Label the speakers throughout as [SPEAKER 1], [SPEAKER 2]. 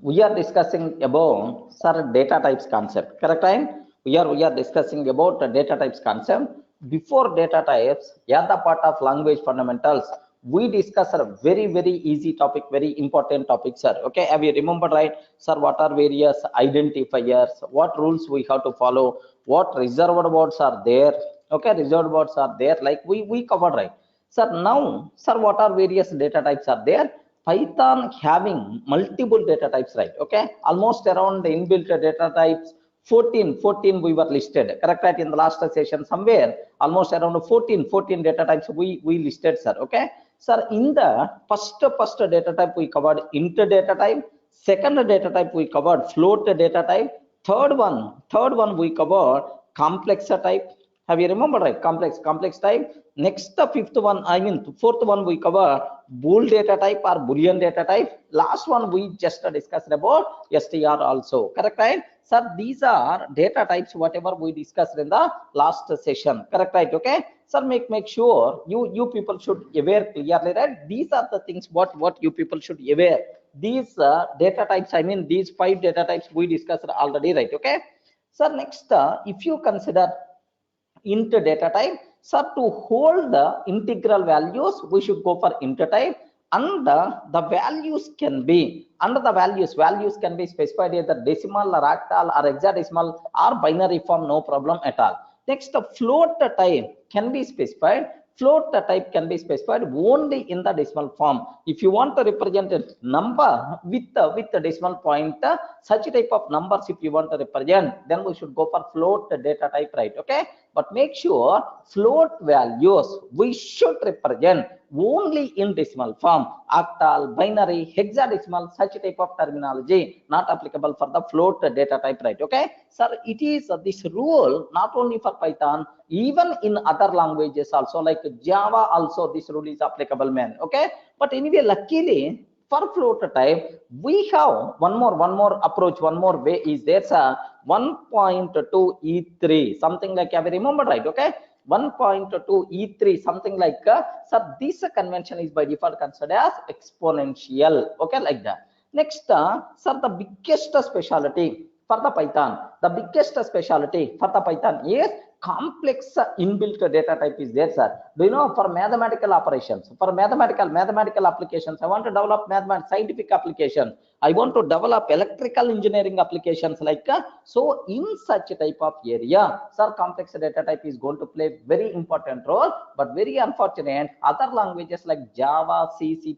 [SPEAKER 1] we are discussing about sir data types concept, correct time? We are discussing about the data types concept. Before data types, yeah, the part of language fundamentals, we discuss a very easy topic, very important topic, sir. Okay, have you remember, right, sir? What are various identifiers, what rules we have to follow, what reserved words are there? Okay, reserved words are there, like we covered, right, sir? Now, sir, what are various data types are there? Python having multiple data types, right? Okay, almost around the inbuilt data types 14 we were listed, correct, right? In the last session somewhere, almost around 14 data types we listed, sir. Okay, sir, in the first data type we covered int data type, second data type we covered float data type, third one we covered complex type. Have you remember, right? Complex type. Next, the fifth one, I mean fourth one, we cover bool data type or boolean data type. Last one we just discussed about str also, correct, right, sir? These are data types whatever we discussed in the last session, correct, right? Okay, sir, make sure you people should aware clearly, right? These are the things what you people should aware. These data types, I mean these 5 data types we discussed already, right? Okay, sir, next, if you consider int data type, so to hold the integral values we should go for int type, and the values can be, under the values can be specified either decimal or octal or hexadecimal or binary form, no problem at all. Next, the float type can be specified. Float type can be specified only in the decimal form. If you want to represent a number with the decimal point, such type of numbers if you want to represent, then we should go for float data type, right? Okay, but make sure float values we should represent only in decimal form. Octal, binary, hexadecimal, such type of terminology not applicable for the float data type, right? Okay, sir, it is this rule not only for Python, even in other languages also, like Java also this rule is applicable, man. Okay, but anyway, luckily for float type we have one more approach, one more way is there, sir. 1.2 E3 something like, have you remembered, right? Okay, 1.2 E3 something like, sir, this convention is by default considered as exponential. Okay, like that. Next, sir, the biggest specialty for the Python, the biggest specialty for the Python is complex inbuilt data type is there, sir. Do you know, for mathematical operations, for mathematical applications, I want to develop scientific applications, I want to develop electrical engineering applications, like so in such type of area, sir, complex data type is going to play very important role. But very unfortunate, other languages like Java, C++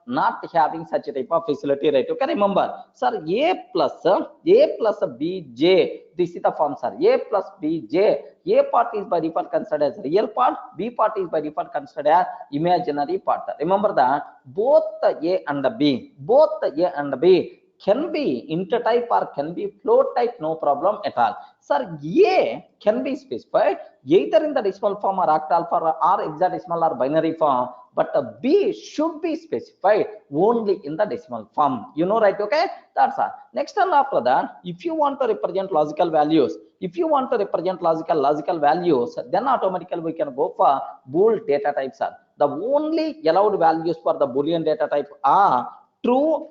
[SPEAKER 1] not having such a type of facility, right? Okay, remember, sir, a plus bj, this is the form, sir. A plus bj, a part is by default considered as real part, b part is by default considered as imaginary part. Remember that both a and b can be int type or can be float type, no problem at all, sir. A can be specified either in the decimal form or octal form or hexadecimal or binary form, but b should be specified only in the decimal form, you know, right? Okay, that's all. Next, and after that, if you want to represent logical values, logical values, then automatically we can go for bool data types, sir. The only allowed values for the boolean data type are true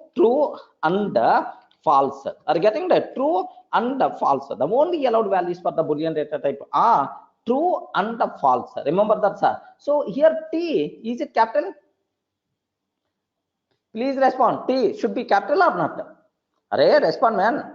[SPEAKER 1] and false. Are you getting that? True and false. The only allowed values for the boolean data type are true and false. Remember that, sir. So here t, is it capital? Please respond. T should be capital or not? Array, respond, man.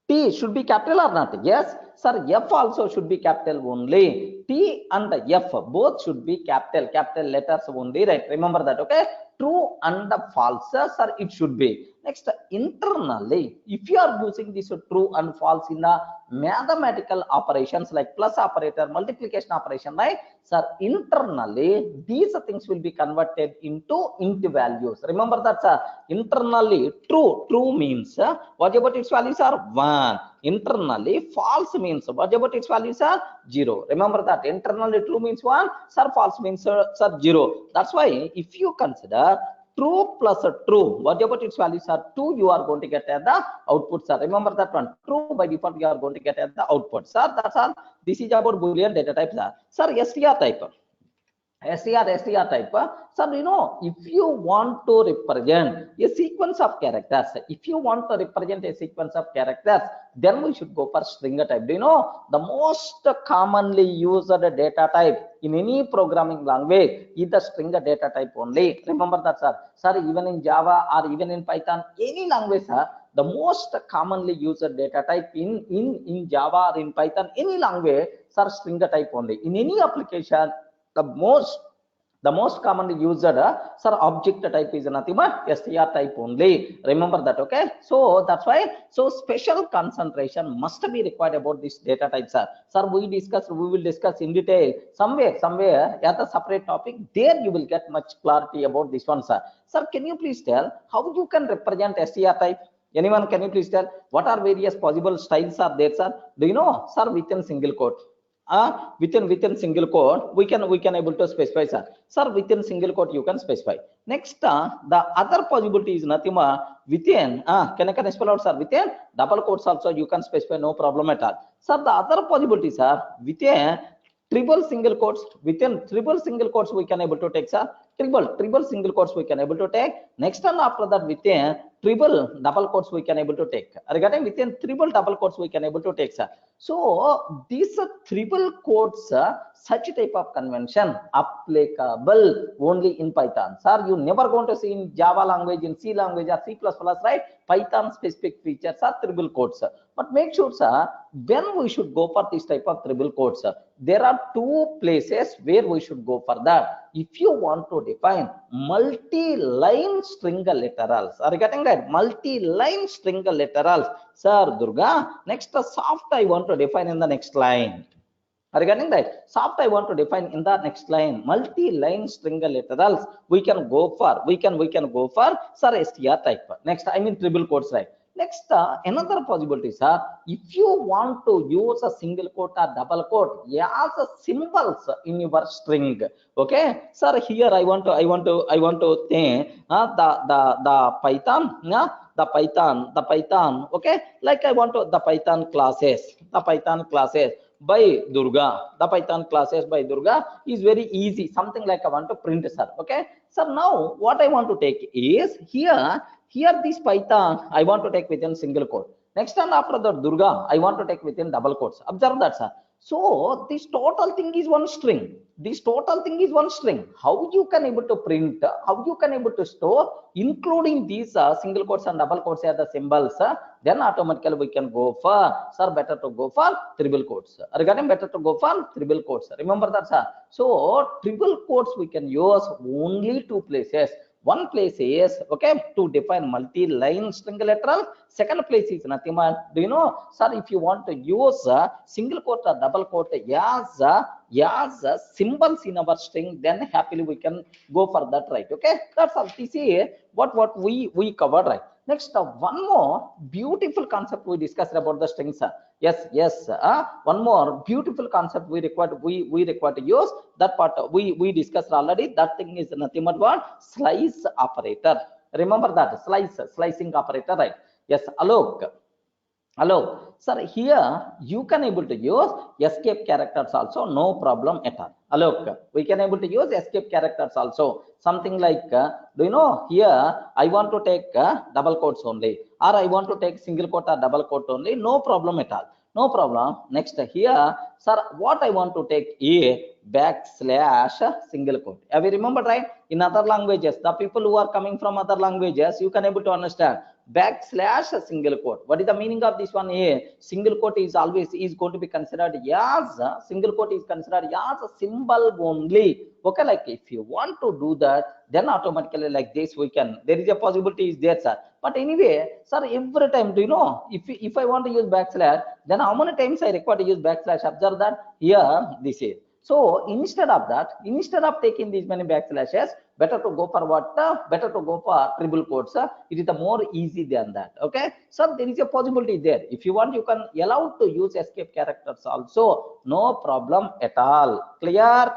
[SPEAKER 1] T should be capital or not? Yes, sir. F also should be capital only. T and F both should be capital letters only, right? Remember that. Okay, true and false, sir, it should be. Next, internally, if you are using this true and false in the mathematical operations like plus operator, multiplication operation, right, sir, internally these things will be converted into int values. Remember that, sir. Internally true means what about its values are 1. Internally false means what about its values are 0. Remember that. Internally true means 1, sir, false means sir 0. That's why if you consider true plus true, what about its values are 2, you are going to get at the output, sir. Remember that one. True by default you are going to get at the output, sir. That's all. This is about boolean data types, sir. Sir, str type, STR type. So, if you want to represent a sequence of characters, then we should go for stringer type. Do you know the most commonly used data type in any programming language is the stringer data type only? Remember that, sir. Sir, even in Java or even in Python, any language, sir, the most commonly used data type in Java or in Python, any language, sir, stringer type only. In any application, the most commonly used sir object type is nothing but str type only. Remember that, okay? So that's why, so special concentration must be required about this data type, sir. Sir, we will discuss in detail somewhere at a separate topic. There you will get much clarity about this one, sir. Sir, can you please tell how you can represent str type? Anyone, can you please tell what are various possible styles are there, sir? Do you know, sir? Within single quote, within single quote we can able to specify, sir. Within single quote you can specify. Next, the other possibility is nothing but within, can spell out, sir? Within double quotes also you can specify, no problem at all, sir. The other possibilities are within triple single quotes. Within triple single quotes we can able to take, sir. Triple single quotes we can able to take. Next, and after that within triple double quotes we can able to take. Regarding within triple double quotes we can able to take, sir. So these triple quotes, such type of convention applicable only in Python, sir. You never going to see in Java language, in C language or C++, right? Python specific features are triple quotes, but make sure, sir, when we should go for this type of triple quotes, there are two places where we should go for that. If you want to define multi-line string literals, are you getting that? Multi-line string literals, sir, Durga, next soft I want to define in the next line. Regarding that, soft I want to define in the next line. Multi-line string literals we can go for, we can go for, sir, str type. Next, I mean triple quotes, right? Next, another possibility, sir, if you want to use a single quote or double quote as a symbols in your string, okay, sir, here I want to think the Python, the Python, okay, like I want to the Python classes by Durga. The Python classes by Durga is very easy, something like I want to print, sir. Okay, so now what I want to take is here this Python I want to take within single quote. Next, and after the Durga I want to take within double quotes. Observe that, sir. So this total thing is one string. How you can able to print, how you can able to store, including these single quotes and double quotes are the symbols, then automatically we can go for, sir, better to go for triple quotes. Regarding better to go for triple quotes, remember that, sir. So triple quotes we can use only two places. One place is, okay, to define multi-line string literal. Second place is nothing but, do you know, sir, if you want to use single quote or double quote as symbols in our string, then happily we can go for that, right? Okay, that's all. This is what we covered, right? Next, one more beautiful concept we discussed about the strings. Yes, one more beautiful concept we require to use. That part we discussed already. That thing is nothing but what? Slice operator. Remember that slicing operator, right? Yes, hello, sir. Here you can able to use escape characters also, no problem at all. Hello, we can able to use escape characters also. Something like, do you know, here I want to take double quotes only, or I want to take single quote or double quote only, no problem at all, no problem. Next, here, sir, what I want to take a backslash single quote. Have you remembered, right? In other languages, the people who are coming from other languages, you can able to understand backslash single quote. What is the meaning of this one here? Single quote is always is going to be considered as single quote is considered as a symbol only. Okay, like if you want to do that, then automatically like this we can, there is a possibility is there, sir. But anyway, sir, every time, do you know, if I want to use backslash, then how many times I require to use backslash? Observe that here, this is. So instead of that, instead of taking these many backslashes, better to go for what? Better to go for triple quotes. It is the more easy than that. Okay, so there is a possibility there. If you want, you can allow to use escape characters also, no problem at all. Clear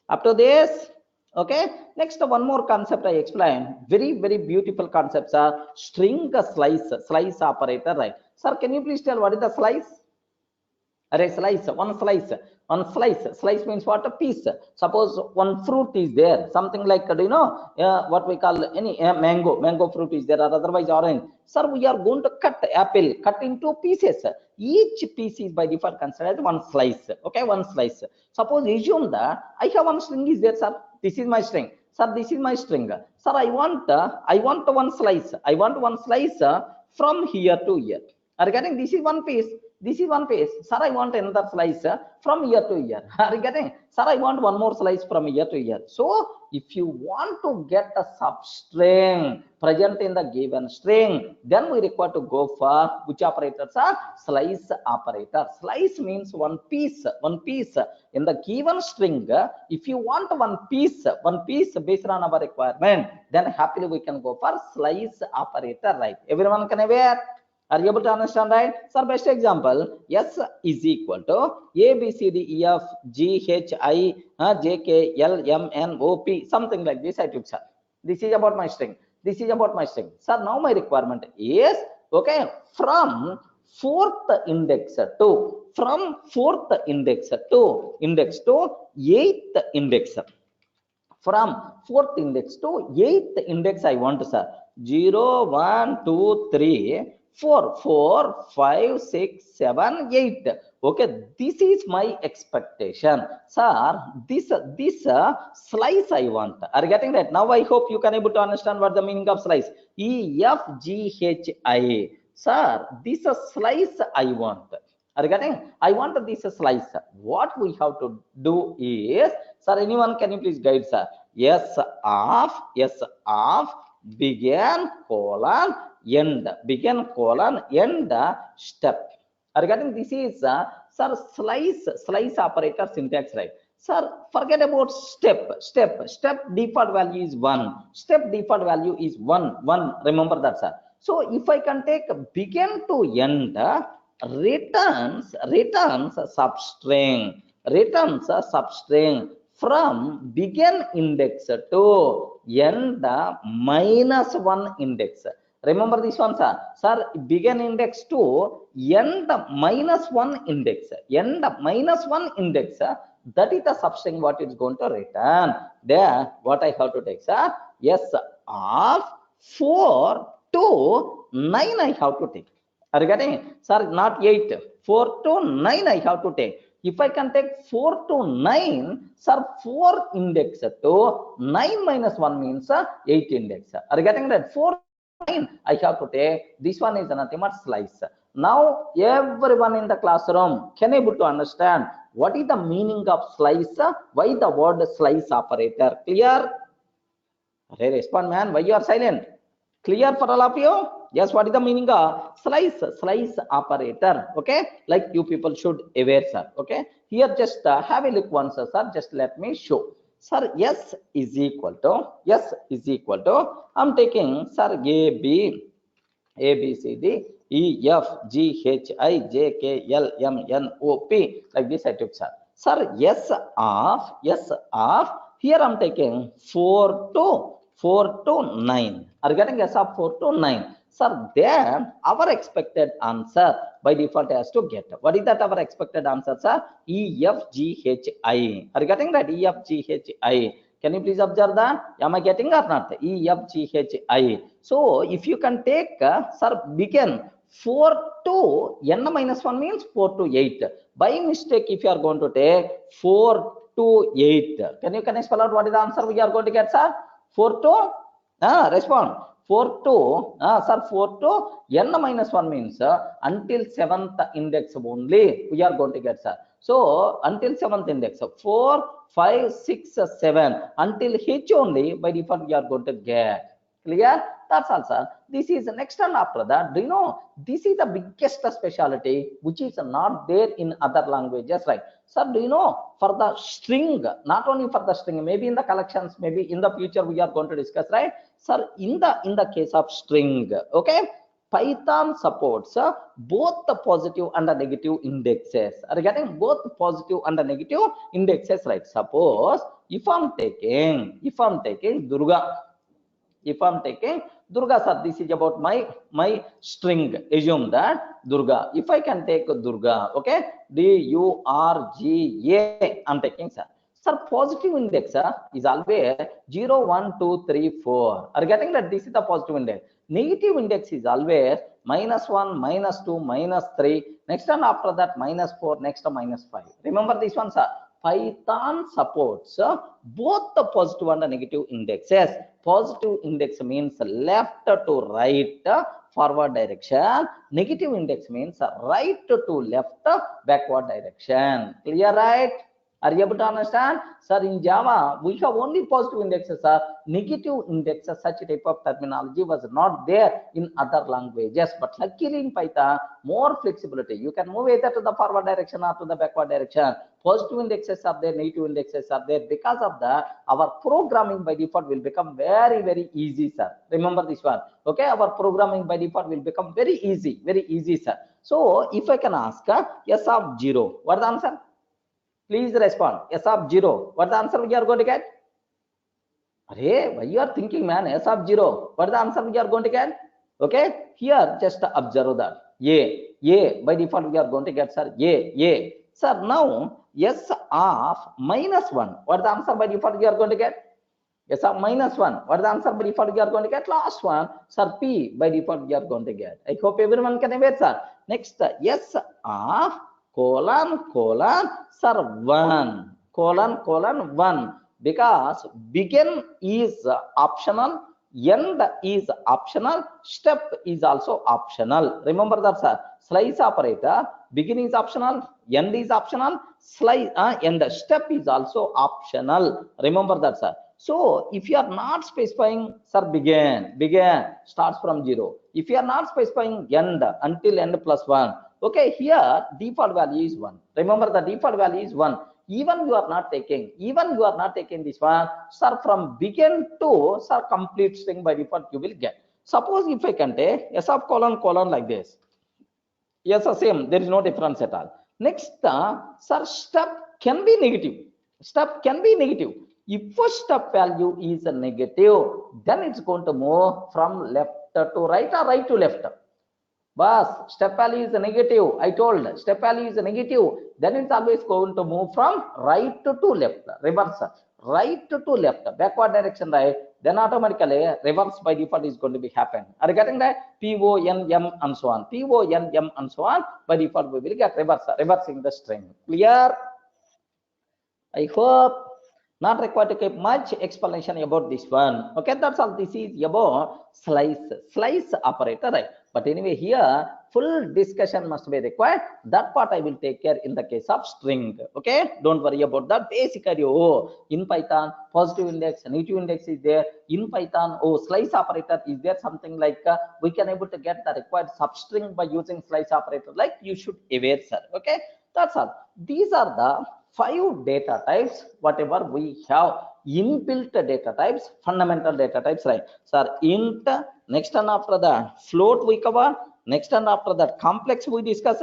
[SPEAKER 1] up to this? Okay, next, one more concept I explain. Very beautiful concepts are string slice operator, right? Sir, can you please tell what is the slice? Array slice, one slice, one slice. Slice means what? A piece. Suppose one fruit is there, something like, do you know, what we call any mango fruit is there, or otherwise orange. Sir, we are going to cut apple, cut into pieces. Each piece is by default considered as one slice. Okay, one slice. Suppose assume that I have one string is there, sir. This is my string. Sir, this is my string. Sir, I want one slice. I want one slice from here to here. Are you getting? This is one piece. This is one piece. Sir, I want another slice from here to here. Are you getting? Sir, I want one more slice from here to here. So, if you want to get a substring present in the given string, then we require to go for which operators are slice operator. Slice means one piece. One piece in the given string. If you want one piece based on our requirement, then happily we can go for slice operator. Right? Everyone can aware. Are you able to understand, right? Sir, best example, S is equal to A, B, C, D, E, F, G, H, I, J, K, L, M, N, O, P, something like this I took, sir. This is about my string. This is about my string. Sir, now my requirement is, okay, from fourth index to eighth index. From fourth index to eighth index, I want, sir, 0, 1, 2, 3, 4, 4, 5, 6, 7, 8. Okay, this is my expectation. Sir, this slice I want. Are you getting that? Now I hope you can able to understand what the meaning of slice. E, F, G, H, I. Sir, this slice I want. Are you getting? I want this slice. What we have to do is, sir, anyone can you please guide, sir? S of begin colon end step. Are you getting? This is sir, slice operator syntax, right? Sir, forget about step default value is 1. Step default value is 1. Remember that, sir. So if I can take begin to end, returns substring from begin index to end -1 index. Remember this one, sir. Sir, begin index to end -1 index. That is the substring what it's going to return. There, what I have to take, sir? Yes, of 4 to 9 I have to take. Are you getting? Sir, not 8. 4 to 9 I have to take. If I can take 4 to 9, sir, 4 index to 9 minus 1 means 8 index. Are you getting that? 4 to 9 I have to take. This one is nothing but slice. Now, everyone in the classroom can able to understand what is the meaning of slice? Why the word slice operator? Clear? Hey, respond, man. Why you are silent? Clear for all of you? Yes, what is the meaning of slice operator? Okay, like you people should aware, sir. Okay, here just have a look once, sir. Just let me show. Sir, S is equal to I'm taking, sir, A, B, C, D, E, F, G, H, I, J, K, L, M, N, O, P. Like this I took, sir. Sir, S of here I'm taking 4 to 9. Are you getting S of 4 to 9? Sir, then our expected answer by default has to get. What is that our expected answer, sir? E, F, G, H, I. Are you getting that? E, F, G, H, I. Can you please observe that? Am I getting or not? E, F, G, H, I. So, if you can take, sir, begin 4 to n minus 1 means 4 to 8. By mistake, if you are going to take 4 to 8, can you spell out what is the answer we are going to get, sir? 4 to, respond. 4 to, sir, 4 to n minus 1 means until 7th index only we are going to get, sir. So, until 7th index, 4, 5, 6, 7, until h only by default we are going to get. Clear? That's all, sir. This is next, and after that, do you know, this is the biggest specialty which is not there in other languages, right? Sir, do you know, for the string, not only for the string, maybe in the collections, maybe in the future we are going to discuss, right? Sir, in the case of string, okay, Python supports both the positive and the negative indexes. Are you getting both positive and the negative indexes, right? Suppose if I'm taking Durga, Durga sir, this is about my string. Assume that Durga. If I can take Durga, okay, DURGA, I'm taking sir. Sir, positive index is always 0, 1, 2, 3, 4. Are you getting that? This is the positive index. Negative index is always -1, -2, -3. Next one after that -4. Next -5. Remember this one, sir. Python supports both the positive and the negative indexes. Positive index means left to right forward direction. Negative index means right to left backward direction. Clear, right? Are you able to understand? Sir, in Java, we have only positive indexes, sir. Negative indexes, such type of terminology was not there in other languages. But luckily in Python, more flexibility. You can move either to the forward direction or to the backward direction. Positive indexes are there, negative indexes are there. Because of that, our programming by default will become very, very easy, sir. Remember this one. Okay, our programming by default will become very easy, sir. So, if I can ask S of 0, what is the answer? Please respond. S of 0. What the answer we are going to get? Arey, why you are thinking, man? S of 0. What the answer we are going to get? Okay. Here, just observe that. A. By default, we are going to get, sir. A. Sir, now, S of -1. What the answer by default we are going to get? S of -1. What the answer by default we are going to get? Last one, sir. P by default we are going to get. I hope everyone can wait, sir. Next, S of colon sir 1 colon 1, because begin is optional, end is optional, step is also optional. Remember that, sir. Slice operator, begin is optional, end is optional, slice and step is also optional. Remember that, sir. So if you are not specifying, sir, begin starts from 0. If you are not specifying end until end plus 1, okay, here default value is 1. Remember the default value is 1. Even you are not taking this one, sir, from begin to, sir, complete string by default you will get. Suppose if I can take S of colon like this. Yes, the same. There is no difference at all. Next, sir, step can be negative. If first step value is a negative, then it's going to move from left to right or right to left. But step value is a negative. I told step value is a negative. Then it's always going to move from right to left. Reverse. Right to left. Backward direction right. Then automatically reverse by default is going to be happen. Are you getting that? PONM and so on. PONM and so on. By default we will get reverse. Reversing the string. Clear? I hope not required to keep much explanation about this one. Okay, that's all. This is about slice operator, right? But anyway, here full discussion must be required. That part I will take care in the case of string. Okay, don't worry about that. Basic idea. Oh, in Python, positive index, negative index is there. In Python, oh, slice operator is there. Something like we can able to get the required substring by using slice operator. Like you should aware, sir. Okay, that's all. These are the 5 data types, whatever we have inbuilt data types, fundamental data types, right? Sir, int, next and after that float we cover, next and after that complex we discussed,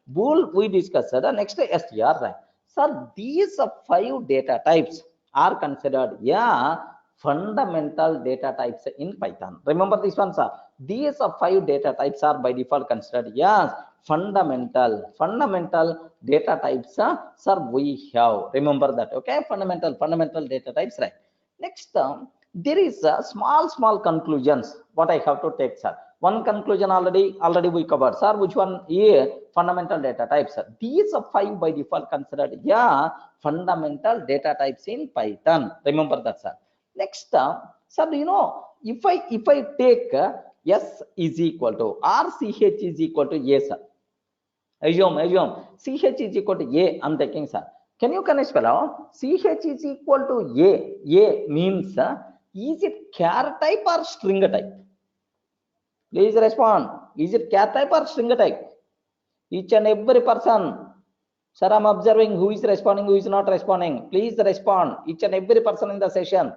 [SPEAKER 1] bool we discussed, next str, right? Sir, these 5 data types are considered, yeah, fundamental data types in Python. Remember this one, sir. These 5 data types are by default considered, yes, fundamental data types, sir, we have. Remember that, okay? Fundamental data types, right? Next, there is small conclusions what I have to take, sir. One conclusion already we covered, sir. Which one? Yeah, fundamental data types. These 5 by default considered, yeah, fundamental data types in Python. Remember that, sir. Next, sir, you know, if I take S is equal to or CH is equal to A, sir. Assume CH is equal to A, I'm taking, sir. Can you spell out? CH is equal to A means, is it char type or string type? Please respond. Is it char type or string type? Each and every person, sir, I'm observing who is responding, who is not responding. Please respond. Each and every person in the session.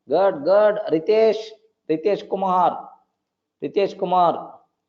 [SPEAKER 1] Good. Ritesh Kumar.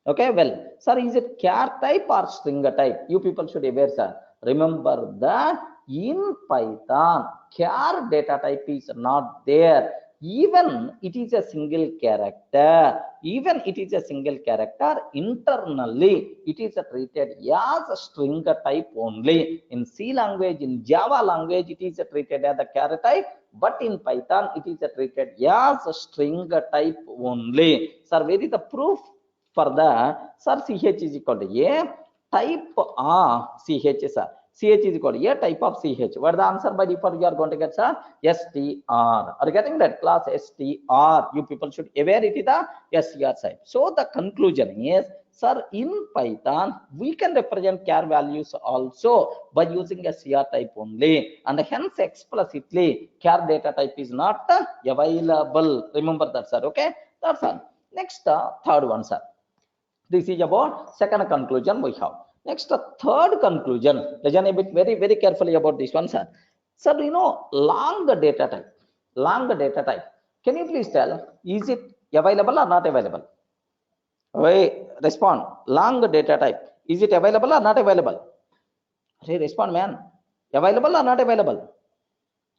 [SPEAKER 1] Okay, well, sir, is it char type or string type? You people should be aware, sir. Remember that in Python, char data type is not there. even it is a single character, even it is a single character, internally it is treated as a string type only. In C language, in Java language, it is treated as a char type, but in Python it is treated as a string type only. Sir, where is the proof for that? Sir, ch is equal to a type of ch, sir. Ch is equal to a type of ch. What is the answer by default? You are going to get, sir, str. Are you getting that? Class str. You people should aware it is the str side. So the conclusion is, sir, in Python we can represent char values also by using a str type only, and hence explicitly char data type is not available. Remember that, sir. Okay, that's all. Next, third one, sir. This is about second conclusion we have. Next, third conclusion. Listen a bit very carefully about this one, sir. Sir, you know, long data type. Long data type. Can you please tell, is it available or not available? Wait, respond. Long data type. Is it available or not available? Hey, respond, man. Available or not available?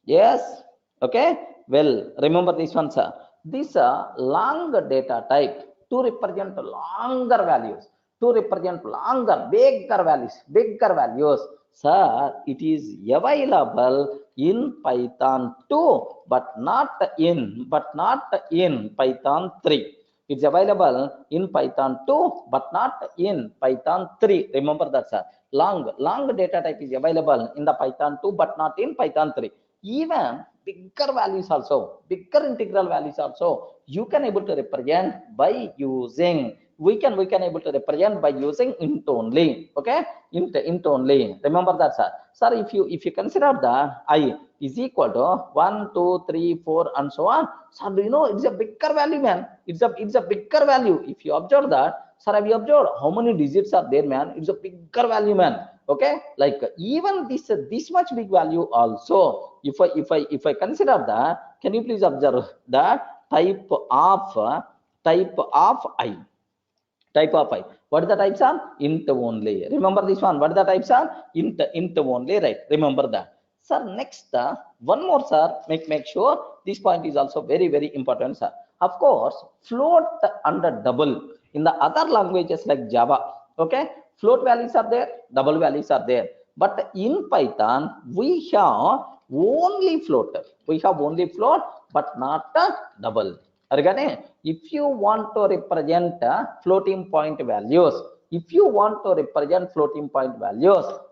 [SPEAKER 1] Yes. Okay. Well, remember this one, sir. This long data type to represent longer values, to represent longer, bigger values. Sir, it is available in Python 2, but not in Python 3. It's available in Python 2, but not in Python 3. Remember that, sir. Long data type is available in the Python 2, but not in Python 3. Even bigger values also, bigger integral values also, you can able to represent by using, we can able to represent by using int only. Okay, int only. Remember that, sir. Sir, if you consider the I is equal to 1, 2, 3, 4, and so on, sir, do you know it's a bigger value, man? It's a bigger value. If you observe that, sir, have you observed how many digits are there, man? It's a bigger value, man. Okay, like even this much big value also, if I consider that, can you please observe that type of I? Type of I. What are the types are? Int only. Remember this one. What are the types are? Int only, right? Remember that. Sir, next, one more, sir. Make sure this point is also very important, sir. Of course, float under double in the other languages like Java. Okay, float values are there, double values are there. But in Python, we have only float. We have only float, but not double. If you want to represent floating point values,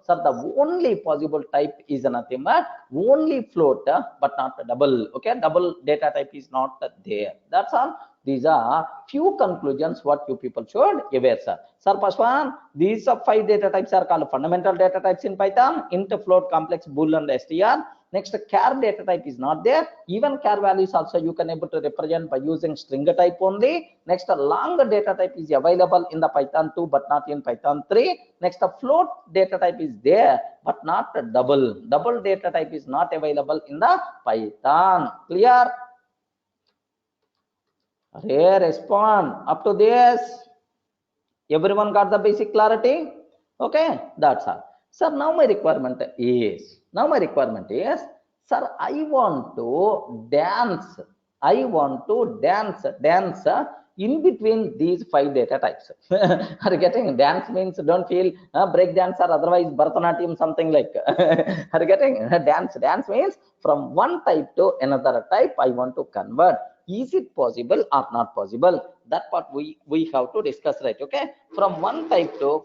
[SPEAKER 1] so the only possible type is nothing but only float, but not double. Okay, double data type is not there. That's all. These are few conclusions what you people should aware, sir. Sir, first one, these 5 data types are called fundamental data types in Python: int, float, complex, bool, and str. Next, char data type is not there. Even char values also you can able to represent by using string type only. Next, long data type is available in the Python 2, but not in Python 3. Next, float data type is there, but not double. Double data type is not available in the Python. Clear? Hey, respond up to this. Everyone got the basic clarity? Okay, that's all. Sir, now my requirement is, sir, I want to dance in between these 5 data types. Are you getting? Dance means don't feel break dance or otherwise Bharatanatyam, something like. Are you getting? Dance means from one type to another type I want to convert. Is it possible or not possible? That part we have to discuss, right? Okay, from one type to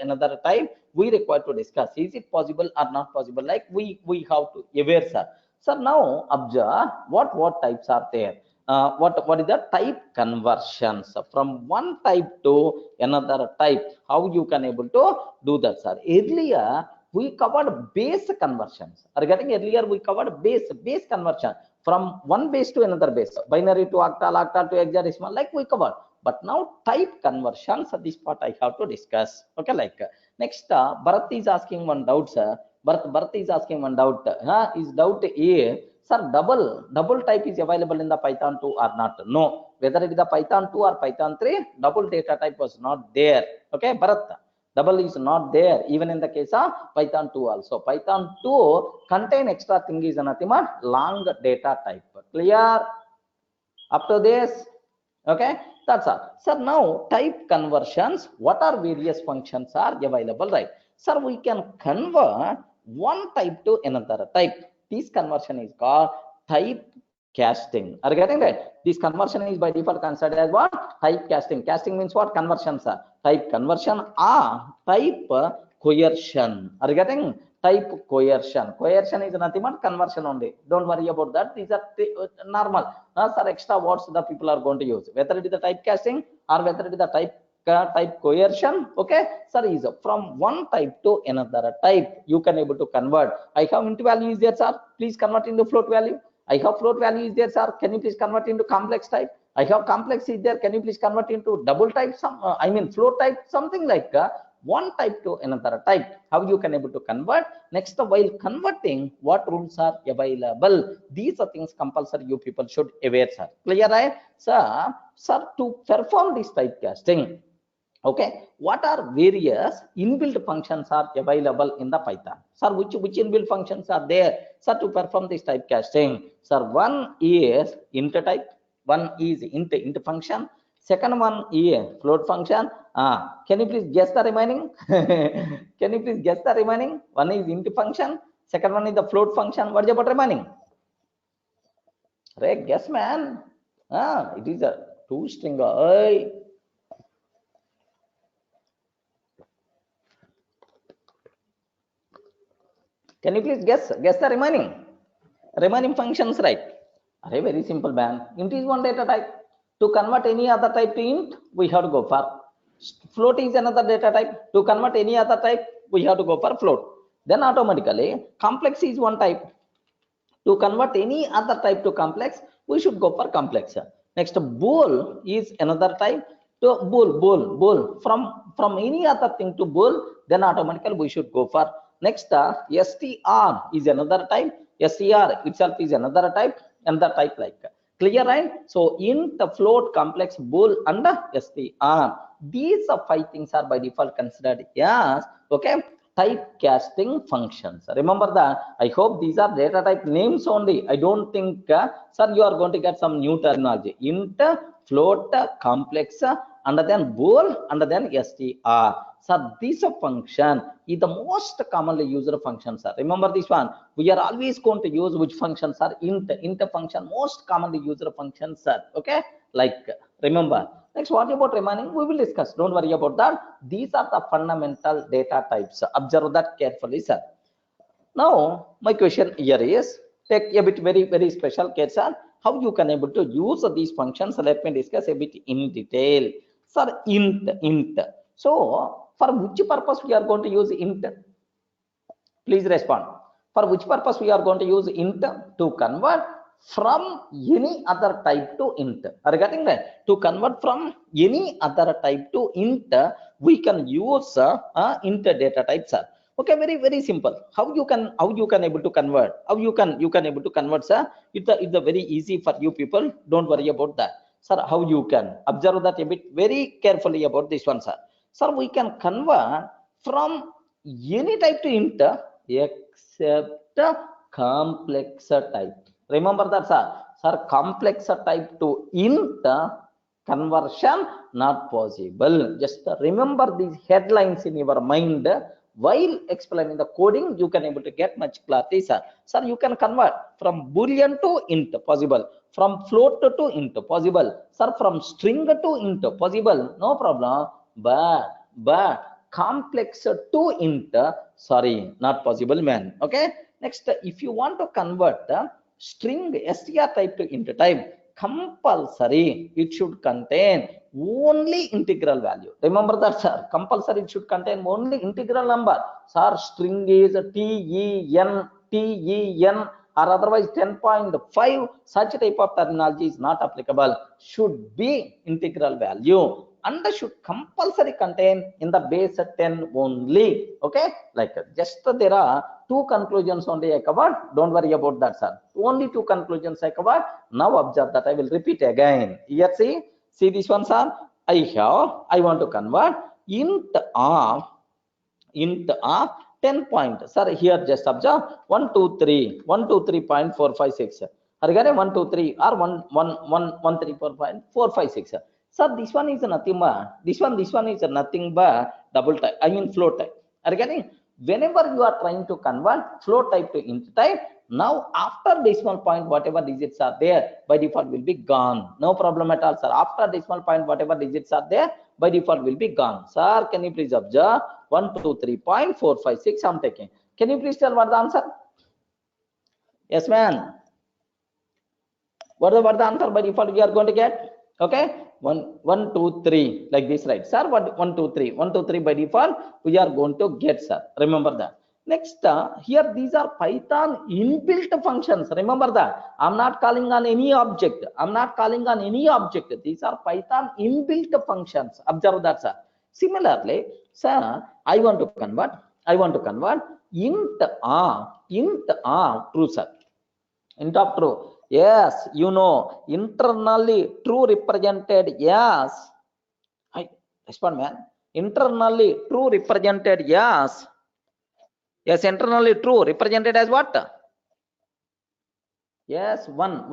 [SPEAKER 1] another type we require to discuss, is it possible or not possible? Like we have to aware, sir. So now observe what types are there. What is the type conversions from one type to another type? How you can able to do that, sir? Earlier we covered base conversions. Are you getting? Earlier we covered base conversion from one base to another base, binary to octal, octal to hexadecimal, like we covered. But now type conversions, this part I have to discuss. Okay, like next, Bharat is asking one doubt, sir. Bharat is asking one doubt. Is doubt A, sir, double type is available in the Python 2 or not? No. Whether it is the Python 2 or Python 3, double data type was not there. Okay, Bharat. Double is not there even in the case of Python 2 also. Python 2 contain extra thing is nothing but long data type. Clear up to this? Okay, that's all. Sir, now type conversions, what are various functions are available, right? Sir, we can convert one type to another type. This conversion is called type casting. Are you getting right? This conversion is by default considered as what? Type casting. Casting means what? Conversions are. Type conversion or type coercion. Are you getting? Type coercion. Coercion is nothing but conversion only. Don't worry about that. These are normal. Sir, extra words the people are going to use. Whether it is the type casting or whether it is the type coercion, okay, sir, is from one type to another type. You can able to convert. I have int value is there, sir. Please convert into float value. I have float value is there, sir. Can you please convert into complex type? I have complex is there. Can you please convert into double type? I mean float type, something like one type to another type. How you can able to convert? Next, while converting, what rules are available? These are things compulsory you people should aware, sir. Clear, right? Sir, to perform this typecasting, okay, what are various inbuilt functions are available in the Python? Sir, which inbuilt functions are there, sir, to perform this typecasting? Sir, one is int type, one is int function, second one is float function. Can you please guess the remaining? Can you please guess the remaining? One is int function, second one is the float function. What is about remaining? Right, guess, man. It is a two string. Can you please guess the remaining functions, right? Very simple, man. Int is one data type. To convert any other type to int, we have to go for float is another data type. To convert any other type, we have to go for float. Then automatically complex is one type. To convert any other type to complex, we should go for complex. Next, bool is another type. To bool from any other thing to bool, then automatically we should go for. Next, str is another type. Str itself is another type like. Clear, right? So int, float, complex, bool, and str. These 5 things are by default considered as, okay, typecasting functions. Remember that. I hope these are data type names only. I don't think, sir, you are going to get some new terminology. Int, float, complex, and then bool, and then str. Sir, this function is the most commonly used function, sir. Remember this one. We are always going to use which functions are int function, most commonly used function, sir. Okay, like remember. Next, what about remaining? We will discuss. Don't worry about that. These are the fundamental data types. Observe that carefully, sir. Now, my question here is, take a bit very special case, sir. How you can able to use these functions? Let me discuss a bit in detail. Sir, int. So, for which purpose we are going to use int? Please respond. For which purpose we are going to use int? To convert from any other type to int. Are you getting that? To convert from any other type to int, we can use int data type, sir. Okay, very simple. How you can able to convert? How you can able to convert, sir? It's a very easy for you people. Don't worry about that, sir. How you can observe that a bit very carefully about this one, sir. Sir, we can convert from any type to int except complex type. Remember that, sir. Sir, complex type to int conversion not possible. Just remember these headlines in your mind. While explaining the coding, you can able to get much clarity, sir. Sir, you can convert from boolean to int possible, from float to int possible, sir, from string to int possible, no problem. But complex to int, sorry, not possible, man. Okay. Next, if you want to convert string str type to int type, compulsory it should contain only integral value. Remember that, sir. Compulsory it should contain only integral number. Sir, string is ten or otherwise 10.5. Such type of terminology is not applicable. Should be integral value and should compulsory contain in the base 10 only. Okay, like just there are 2 conclusions only I covered. Don't worry about that, sir. Only 2 conclusions I covered. Now observe that I will repeat again. Here, see this one, sir. I want to convert int of int of 10 point. Sir, here just observe 123.456. Again 123 or 134.456. Sir, this one is nothing but this one is nothing but double type. I mean float type. Are you getting? Whenever you are trying to convert float type to int type, now after decimal point whatever digits are there by default will be gone. No problem at all, sir. After decimal point whatever digits are there by default will be gone. Sir, can you please observe 123.456 I'm taking. Can you please tell what the answer? Yes, man. What is the answer by default we are going to get? Okay, 1 2 3 like this, right, sir? What 1 2 3 by default we are going to get, sir. Remember that. Next, here these are Python inbuilt functions. Remember that. I'm not calling on any object. These are Python inbuilt functions. Observe that, sir. Similarly, sir, I want to convert int r true, sir. Int of true. Yes, you know, internally true represented yes. I respond, man. Internally true represented yes. Yes, internally true represented as what? Yes, 1.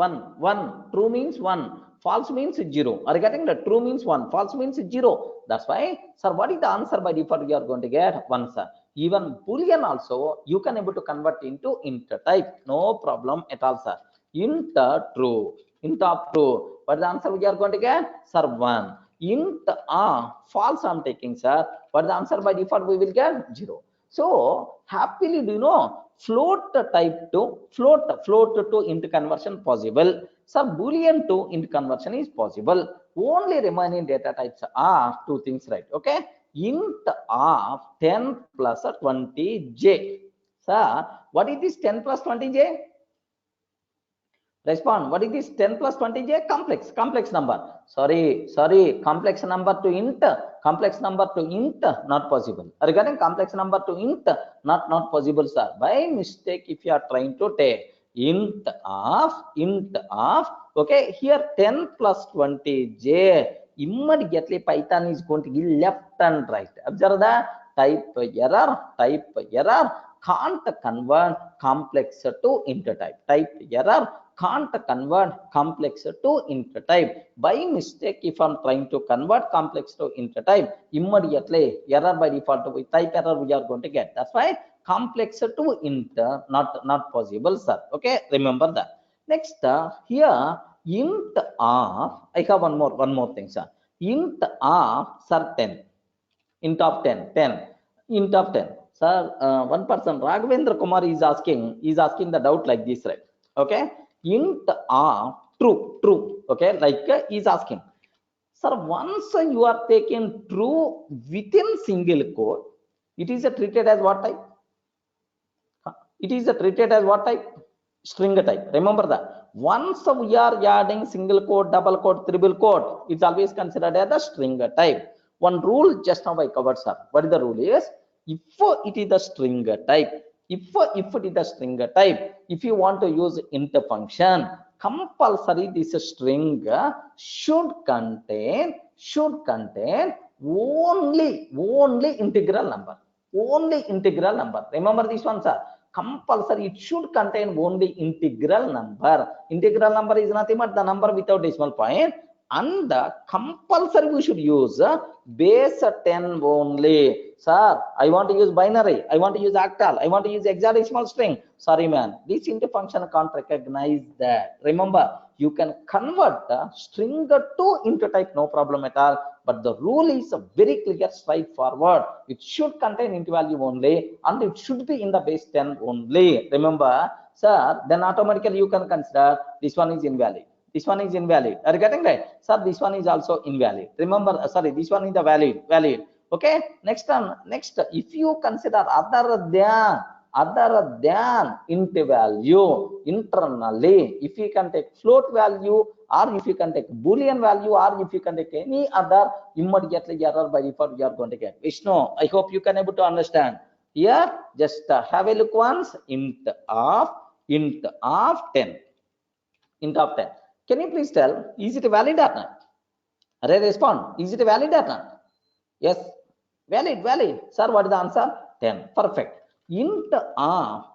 [SPEAKER 1] True means 1. False means 0. Are you getting that? True means 1. False means 0. That's why, sir, what is the answer by default you are going to get? 1, sir. Even Boolean also you can able to convert into int type. No problem at all, sir. Int true. Int of true. What is the answer we are going to get? Sir, 1. Int false I'm taking, sir. What is the answer by default we will get? 0. So happily, do you know, float type to float to int conversion possible. So Boolean to int conversion is possible. Only remaining data types are two things, right? Okay, int of 10 plus 20j. So what is this 10 plus 20j? Respond. What is this 10 plus 20j? Complex number. Sorry, complex number to int, not possible. Regarding complex number to int, not possible, sir. By mistake, if you are trying to take int of, okay, here 10 plus 20j, immediately Python is going to give left and right. Observe that. Type error, can't convert complex to int type. Type error, can't convert complex to int type. By mistake, if I'm trying to convert complex to int type, immediately error by default with type error we are going to get. That's why complex to int not possible, sir. Okay, remember that. Next, here int of, I have one more thing, sir. Int of, sir, 10. Int of 10. Int of 10. Sir, one person, Raghavendra Kumar, is asking the doubt like this, right? Okay, int of true. Okay, like is asking, sir, once you are taking true within single quote, it is treated as what type? It is treated as what type? String type. Remember that. Once we are adding single quote, double quote, triple quote, it's always considered as a string type. One rule just now I covered, sir. What is the rule is? If it is the string type, if it is the string type, if you want to use int function, compulsory this string should contain only integral number. Remember this one, sir. Compulsory it should contain only integral number. Integral number is nothing but the number without decimal point, and compulsory we should use base 10 only. Sir, I want to use binary, I want to use octal, I want to use hexadecimal string. Sorry, man, this int function can't recognize that. Remember, you can convert the string to int type, no problem at all. But the rule is very clear, straightforward. It should contain int value only, and it should be in the base 10 only. Remember, sir, then automatically you can consider this one is invalid. This one is invalid. Are you getting right? Sir, this one is also invalid. Remember, sorry, this one is the valid. Okay. Next, if you consider other than int value internally, if you can take float value, or if you can take Boolean value, or if you can take any other, immediately error by default you are going to get. Vishnu, I hope you can able to understand. Here, just have a look once. Int of 10. Int of 10. Can you please tell, is it valid or not? Respond. Is it valid or not? Yes, valid. Sir, what is the answer? 10. Perfect. Int r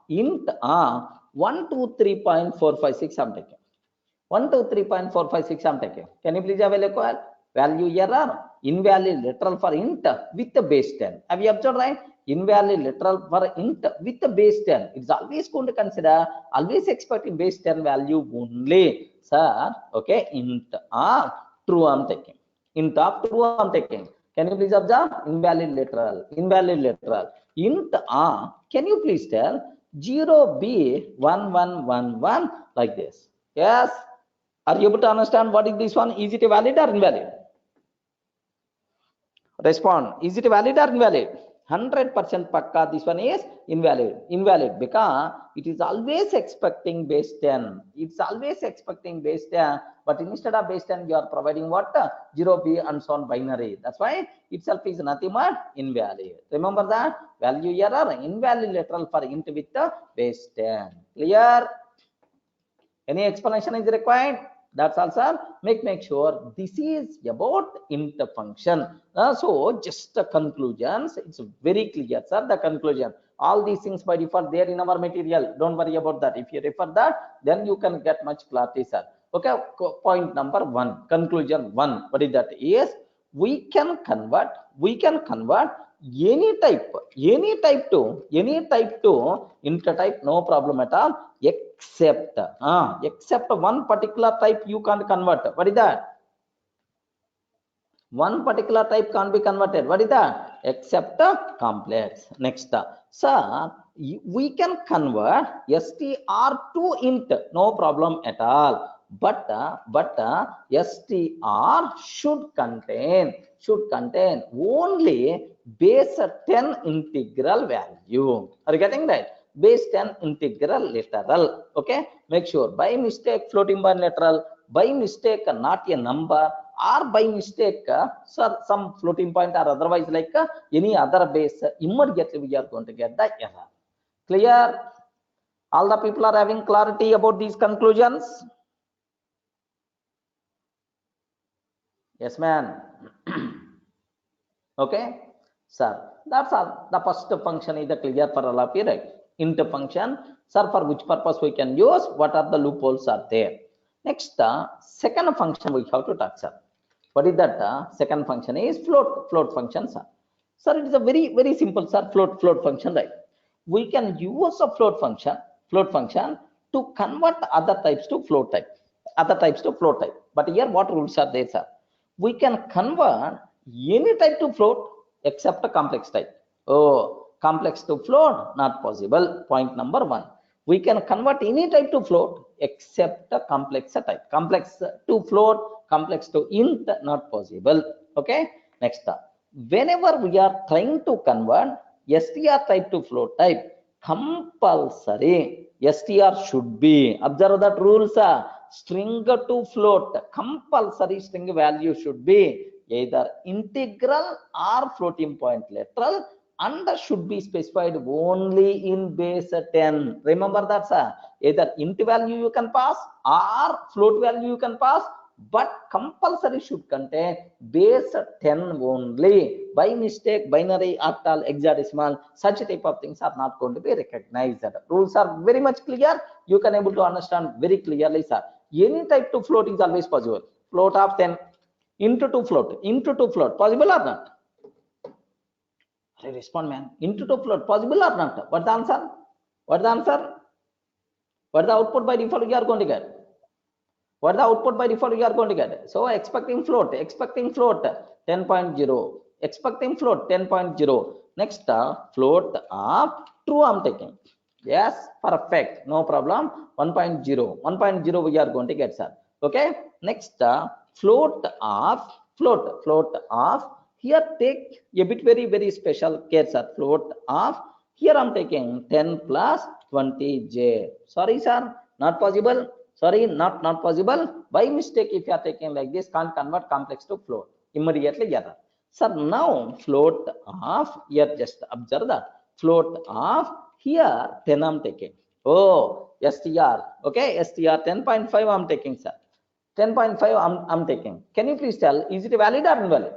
[SPEAKER 1] 123.456 I'm taking. 123.456 I'm taking. Can you please have a look at value error? Invalid literal for int with the base 10. Have you observed, right? Invalid literal for int with the base 10. It's always going to consider, always expecting base 10 value only. Sir, okay, int r true I'm taking. Int of true I'm taking. Can you please observe? Invalid literal. Invalid literal. Int r, can you please tell 0b1111 like this? Yes. Are you able to understand what is this one? Is it valid or invalid? Respond. Is it valid or invalid? 100% pakka this one is invalid. Invalid because it is always expecting base 10. It's always expecting base 10, but instead of base 10 you are providing what? 0b and so on binary. That's why itself is nothing but invalid. Remember that value error, invalid literal for int with the base 10. Clear? Any explanation is required? That's also make sure this is about int function. So just the conclusions, it's very clear, sir. The conclusion, all these things by default there in our material. Don't worry about that. If you refer that, then you can get much clarity, sir. Okay, point number 1, conclusion 1. What is that? Is we can convert any type to int type, no problem at all, except one particular type you can't convert. What is that? One particular type can't be converted. What is that? Except complex. Next, sir, we can convert str to int, no problem at all. But str should contain only base 10 integral value. Are you getting that? Base 10 integral literal. Okay, make sure by mistake floating point literal, by mistake not a number, or by mistake some floating point or otherwise like any other base, immediately we are going to get the error. Clear? All the people are having clarity about these conclusions? Yes, man. Okay, sir, that's all. The first function is the clear for all of you, right? Int function, sir, for which purpose we can use, what are the loopholes are there. Next, second function we have to talk, sir. What is that? Second function is float function, sir. Sir, it is a very simple, sir, float function, right? We can use a float function to convert other types to float type. But here what rules are there, sir? We can convert any type to float except a complex type. Oh, complex to float, not possible. Point number 1. We can convert any type to float except a complex type. Complex to float, complex to int, not possible. Okay, next, whenever we are trying to convert str type to float type, compulsory str should be, observe that rules, string to float, compulsory string value should be either integral or floating point literal, and should be specified only in base 10. Remember that, sir. Either int value you can pass or float value you can pass, but compulsory should contain base 10 only. By mistake, binary, octal, hexadecimal, such type of things are not going to be recognized. Rules are very much clear. You can able to understand very clearly, sir. Any type to float is always possible. Float of 10 into to float, possible or not? Respond, man. Into to float, possible or not? What's the answer? What the output by default you are going to get? What the output by default you are going to get? So expecting float 10.0, expecting float 10.0. Next, float of true I'm taking. Yes, perfect, no problem. 1.0 we are going to get, sir. Okay, next, float of here, take a bit very special care, sir. Float of here I'm taking 10 plus 20j. Sorry, sir, not possible. Sorry, not possible. By mistake, if you are taking like this, can't convert complex to float. Immediately error. Sir, now float of here, just observe that. Float of here 10 I'm taking. Oh, str. Okay, str 10.5 I'm taking, sir. 10.5 I'm taking. Can you please tell, is it valid or invalid?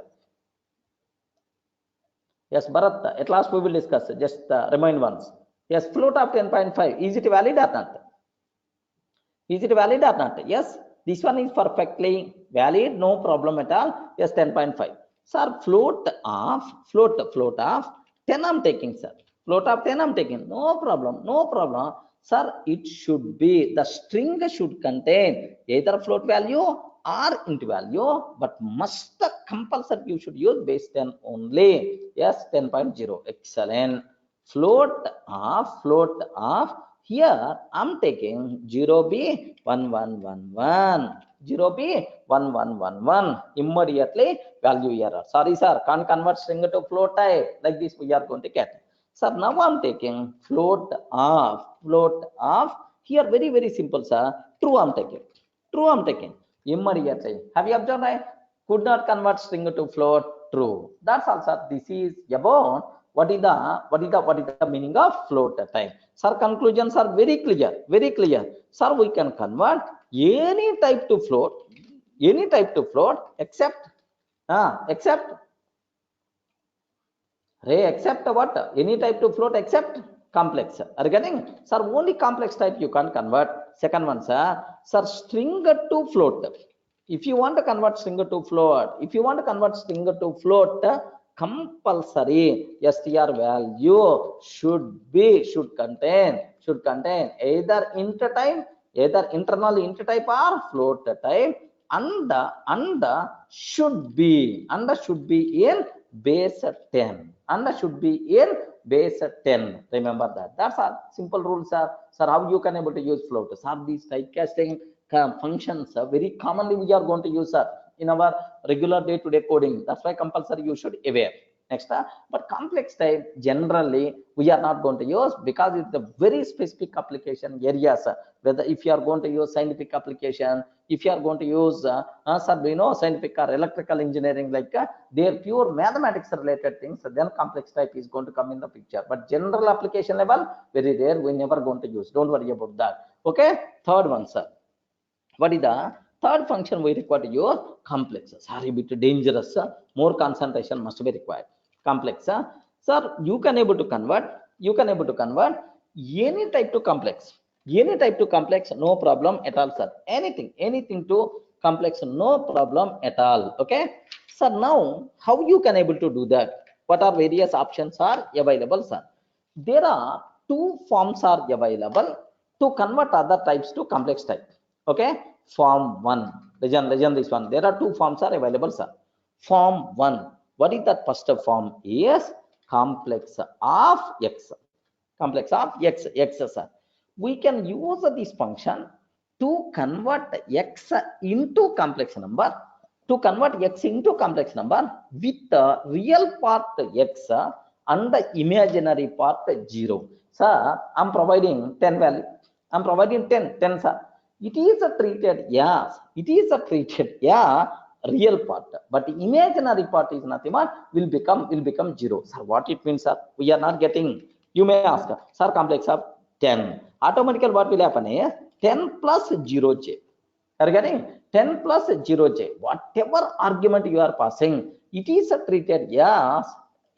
[SPEAKER 1] Yes, Bharat, at last we will discuss. Just remind once. Yes, float of 10.5. Is it valid or not? Is it valid or not? Yes, this one is perfectly valid. No problem at all. Yes, 10.5. Sir, float of 10 I'm taking, sir. Float of 10 I'm taking. No problem. No problem. Sir, it should be, the string should contain either float value or int value, but must compulsory you should use base 10 only. Yes, 10.0. Excellent. Float of here I'm taking 0b1111, 0b1111. Immediately value error. Sorry sir, can't convert string to float type. Like this we are going to get. Sir, now I'm taking float of here, very simple sir. True I'm taking. True I'm taking. Immediately. Have you observed I could not convert string to float? True. That's all sir. This is about what is the meaning of float type. Sir, conclusions are very clear. Sir, we can convert any type to float except what? Any type to float except complex. Are you getting? Sir, only complex type you can't convert. Second one, sir, string to float. If you want to convert string to float, compulsory str value should contain either int type, either internal int type or float type, and should be in base 10. And should be in base 10. Remember that. That's all. Simple rules, sir. Sir, how you can able to use float? Sir, these typecasting functions very commonly we are going to use, sir, in our regular day-to-day coding. That's why compulsory you should aware. Next, but complex type generally we are not going to use because it's a very specific application areas. Whether if you are going to use scientific application, if you are going to use scientific or electrical engineering, like their pure mathematics related things, then complex type is going to come in the picture. But general application level, very rare, we never going to use. Don't worry about that. Okay, third one, sir. What is the third function we require to use? Complex. Sorry, bit dangerous. More concentration must be required. Complex. Sir, you can able to convert any type to complex. No problem at all, sir. Anything to complex, no problem at all. Okay. So now, how you can able to do that? What are various options are available, sir? There are two forms are available to convert other types to complex type. Okay, form 1, legend this one. There are two forms are available, sir. Form 1, what is that? First form is complex of x. Sir. We can use this function to convert x into complex number, with the real part x and the imaginary part 0. Sir, I'm providing 10 value. I'm providing 10, sir. It is treated real part, but the imaginary part is nothing but will become 0. Sir, what it means, sir? We are not getting. You may ask, sir, complex of 10. Automatically what will happen is 10 plus 0j. Are you getting? 10 plus 0j. Whatever argument you are passing, it is treated as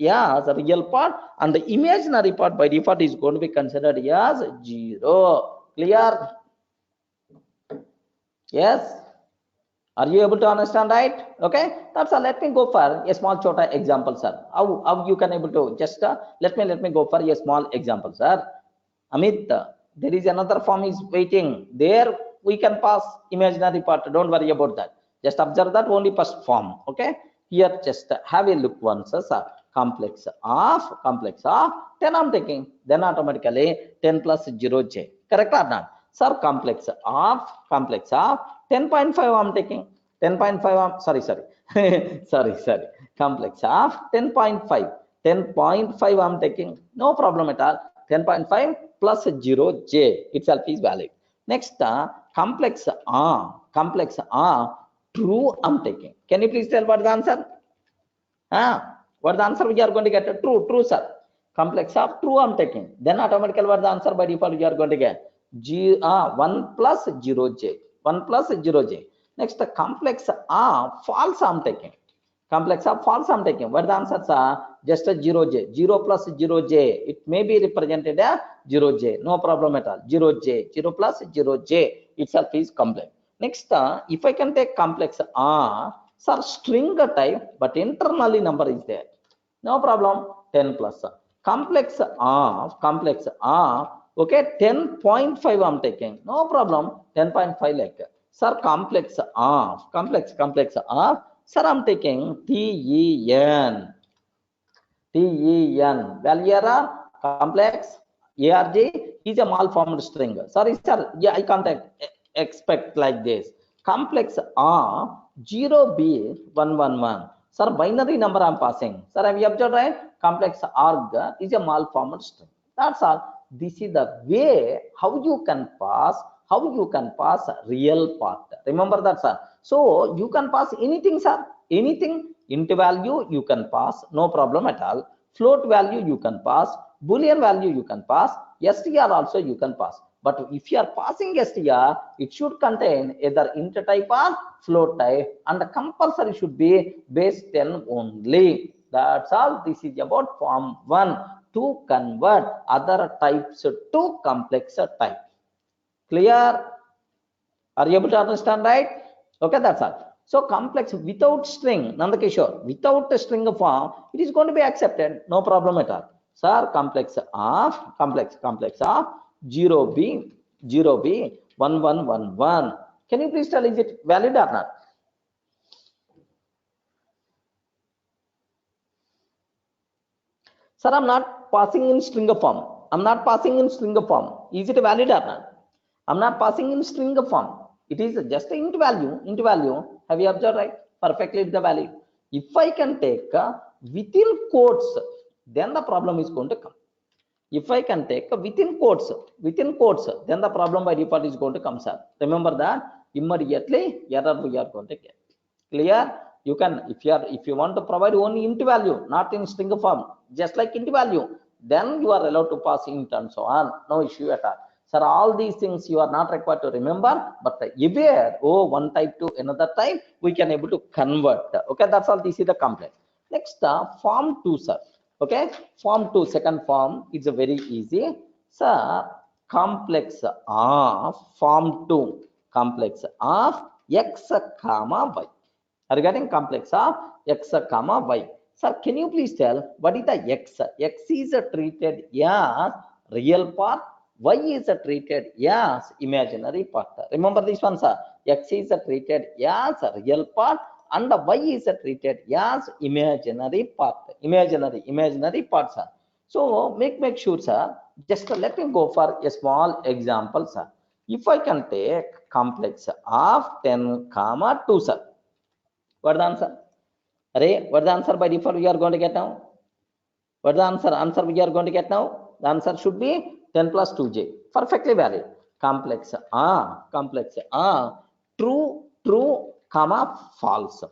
[SPEAKER 1] a real part, and the imaginary part by default is going to be considered as 0. Clear? Yes. Are you able to understand, right? Okay, that's all. Let me go for a small chota example, sir. How you can able to just let me go for a small example, sir. Amit, there is another form is waiting. There we can pass imaginary part. Don't worry about that. Just observe that only first form. Okay. Here just have a look once, sir. Complex of 10 I'm taking. Then automatically 10 plus 0j. Correct or not? Sir, complex of 10.5 I'm taking. 10.5 sorry. sorry. Complex of 10.5. 10.5 I'm taking. No problem at all. 10.5 plus 0j itself is valid. Next, complex R true I'm taking. Can you please tell what the answer? What the answer we are going to get? True, sir. Complex of true I'm taking. Then automatically what the answer by default you are going to get? 1 plus 0j. 1 plus 0j. Next, the complex false I'm taking. Complex of false I'm taking. What the answers are? Just a 0j. 0 plus 0j. It may be represented as 0j. No problem at all. 0j. 0 plus 0j itself is complex. Next, if I can take complex R, sir, string type, but internally number is there. No problem. 10 plus. Complex R, okay, 10.5 I'm taking. No problem. 10.5 like. Sir, complex R. Sir, I'm taking TEN. Value error, complex, ARG is a malformed string. Sorry, sir. Yeah, I can't expect like this. Complex R, 0B111. Sir, binary number I'm passing. Sir, have you observed, right? Complex arg is a malformed string. That's all. This is the way how you can pass real part. Remember that, sir. So you can pass anything, sir. Anything. Int value you can pass, no problem at all. Float value you can pass, boolean value you can pass, str also you can pass. But if you are passing str, it should contain either int type or float type, and the compulsory should be base 10 only. That's all. This is about form 1 to convert other types to complex type. Clear? Are you able to understand, right? Okay, that's all. So complex without string, Nandakishore, without a string form, it is going to be accepted, no problem at all. Sir, complex of 0b 1111. Can you please tell, is it valid or not? Sir, I'm not passing in string form. Is it valid or not? I'm not passing in string form. It is just int value. Have you observed, right? Perfectly the value. If I can take within quotes, then the problem is going to come. If I can take within quotes, then the problem by default is going to come, sir. Remember that immediately error we are going to get. Clear? You can, if you want to provide only int value, not in string form, just like int value, then you are allowed to pass int and so on. No issue at all. Sir, all these things you are not required to remember, but aware, one type to another type, we can able to convert. Okay, that's all. This is the complex. Next, form 2, sir. Okay, form 2, second form is very easy. Sir, complex of form 2, complex of x comma y. Are you getting? Complex of x comma y. Sir, can you please tell what is the x? X is treated as real part, y is treated as imaginary part. Remember this one, sir. X is treated as real part and y is treated as imaginary part. Imaginary part, sir. So make sure, sir. Just let me go for a small example, sir. If I can take complex of 10 comma 2, sir. What the answer? Array, what the answer by default we are going to get now? What the answer we are going to get now? The answer should be 10 plus 2j. Perfectly valid. Complex true comma false.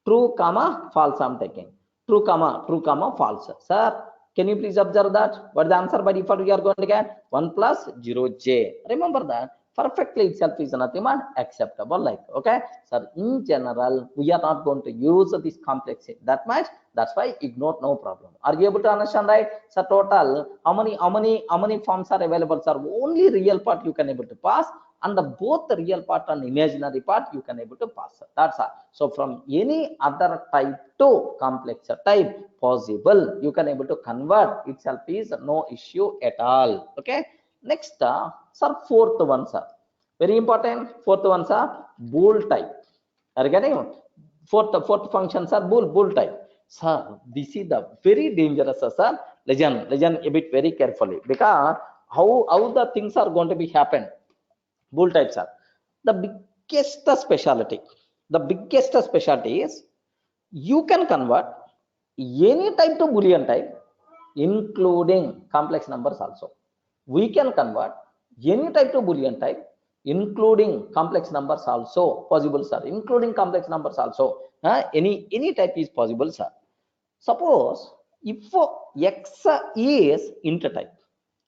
[SPEAKER 1] True comma false I'm taking. True comma false. Sir, can you please observe that? What the answer by default we are going to get? 1 plus 0j. Remember that. Perfectly itself is nothing but acceptable, like, okay, sir. In general, we are not going to use this complexity that much. That's why ignore, no problem. Are you able to understand, right? So total, how many forms are available, sir? Only real part you can able to pass, and both the real part and imaginary part you can able to pass. That's all. So from any other type to complex type possible, you can able to convert itself is no issue at all. Okay. Next, sir, fourth one, sir. Very important. Fourth one, sir, bool type. Are you getting? Fourth function, sir, bool type. Sir, this is the very dangerous, sir. Listen a bit very carefully, because how the things are going to be happen. Bool types are the biggest specialty. The biggest specialty is you can convert any type to Boolean type, including complex numbers also. We can convert any type to Boolean type, including complex numbers also possible, sir. Including complex numbers also. Any type is possible, sir. Suppose if x is int type,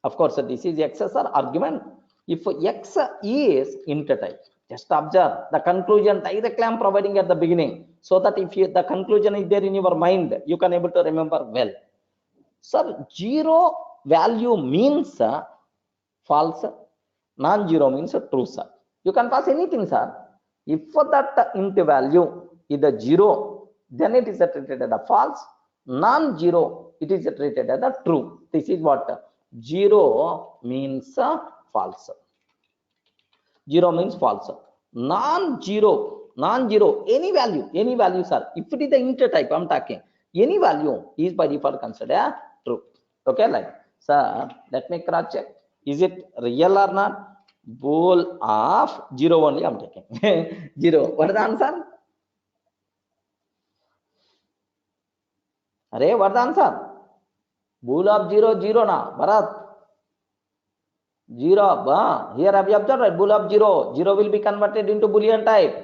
[SPEAKER 1] of course, this is x, sir, argument. If x is int type, just observe the conclusion directly I'm providing at the beginning. so that if the conclusion is there in your mind, you can able to remember well. Sir, 0 value means false, non-zero means true, sir. You can pass anything, sir. If that int value is a 0, then it is treated as a false. Non-zero, it is treated as a true. This is what 0 means false. 0 means false. Non-zero, any value, sir. If it is the int type, I'm talking, any value is by default considered true. Okay, like, sir, let me cross check. Is it real or not? Bool of 0 only I'm taking. 0. What is the answer? Array, what is the answer? Bool of 0, 0 na, Bharat. 0. Here have you observed, right? Bool of 0. 0 will be converted into Boolean type.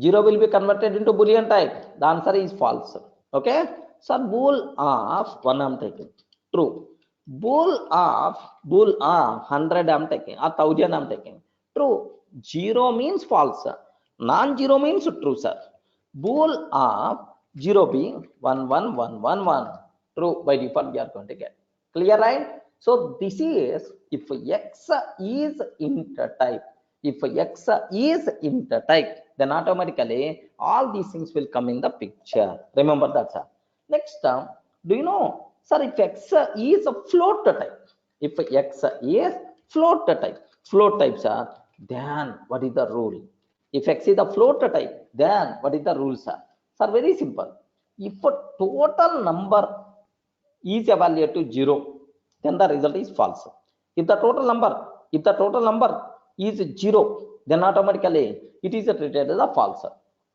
[SPEAKER 1] 0 will be converted into Boolean type. The answer is false. Okay. So bool of 1 I'm taking. True. Bool of 100 I'm taking, or 1000 I'm taking. True. 0 means false. Non-zero means true, sir. Bool of 0 being 1, 1, 1, 1, 1. True. By default, we are going to get. Clear, right? So this is if x is int type. If x is int type, then automatically all these things will come in the picture. Remember that, sir. Next term, do you know? Sir, if x is a float type, if x is float types are, then what is the rule? If x is a float type, then what is the rule, sir? Sir, very simple. If a total number is evaluated to 0, then the result is false. If the total number is 0, then automatically it is treated as a false.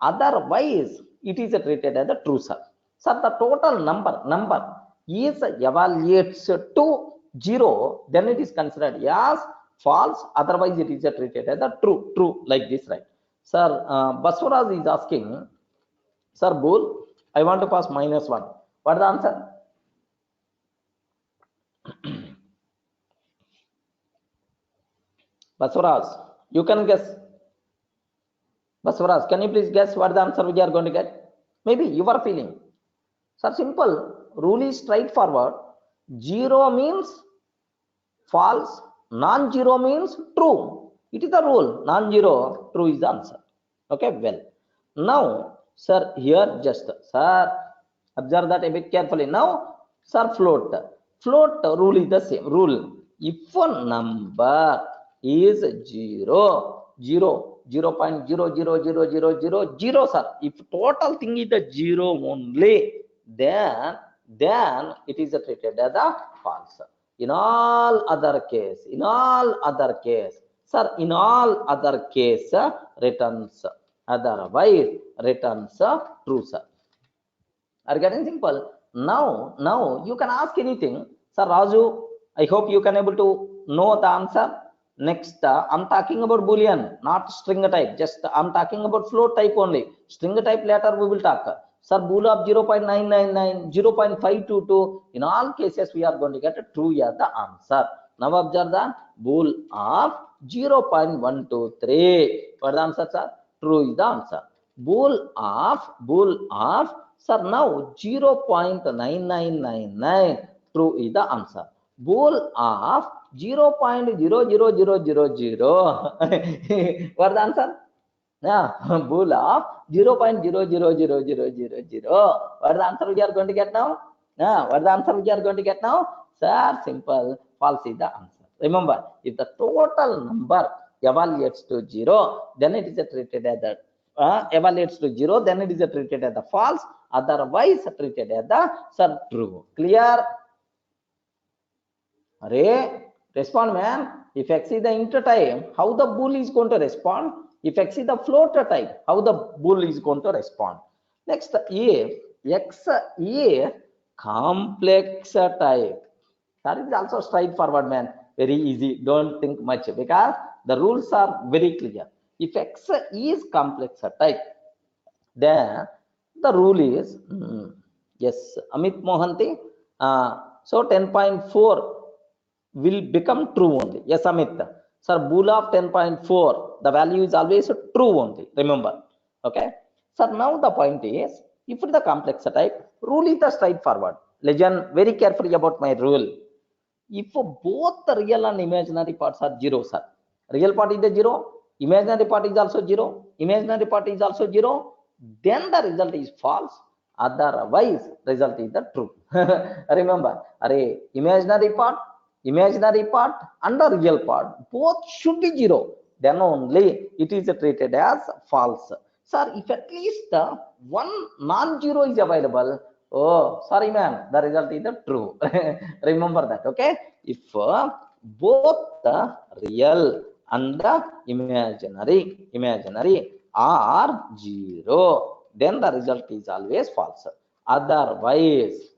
[SPEAKER 1] Otherwise, it is treated as a true, sir. Sir, the total number is evaluates to 0, then it is considered as false. Otherwise, it is treated as a true, like this, right? Sir, Baswaraj is asking, sir, bool, I want to pass -1. What is the answer? Baswaraj, you can guess. Baswaraj, can you please guess what the answer we are going to get? Maybe you are feeling. Sir, simple. Rule is straightforward. 0 means false. Non-zero means true. It is the rule. Non-zero, true is the answer. Okay, well. Now, sir, here just, sir, observe that a bit carefully. Now, sir, float. Float rule is the same. Rule. If a number is 0, 0.00000, sir. If total thing is the 0 only, then it is treated as a false. In all other case, sir, in all other case, returns otherwise, returns true, sir. Are getting simple? Now you can ask anything, sir. Raju, I hope you can able to know the answer. Next, I'm talking about Boolean, not string type. Just I'm talking about float type only. String type later we will talk. Sir, bool of 0.999, 0.522. In all cases, we are going to get a true as the answer. Now observe the bool of 0.123. What is the answer, sir? True is the answer. Bool of, sir, now 0.9999. True is the answer. Bool of 0.00000. What is the answer? Yeah, bool of 0.00000. What is the answer we are going to get now? What is the answer we are going to get now? Sir, simple. False is the answer. Remember, if the total number evaluates to 0, then it is treated as the evaluates to 0, then it is treated as the false. Otherwise, treated as the true. Clear? Array, respond, man. If x is the int type, how the bool is going to respond? If x is the float type, how the bool is going to respond? Next, if x is complex type, that is also straightforward, man. Very easy. Don't think much because the rules are very clear. If x is complex type, then the rule is yes, Amit Mohanty. So 10.4 will become true only. Yes, Amit. Sir, bool of 10.4, the value is always true only, remember. Okay. Sir, now the point is, if it is the complex type, rule is the straightforward. Listen very carefully about my rule. If both the real and imaginary parts are 0, sir, real part is the 0, imaginary part is also 0, imaginary part is also 0, then the result is false, otherwise result is the true. Remember, imaginary part and the real part both should be 0, then only it is treated as false. Sir, if at least one non-zero is available, oh, sorry, man, the result is the true. Remember that, okay? If both the real and the imaginary are 0, then the result is always false. Otherwise,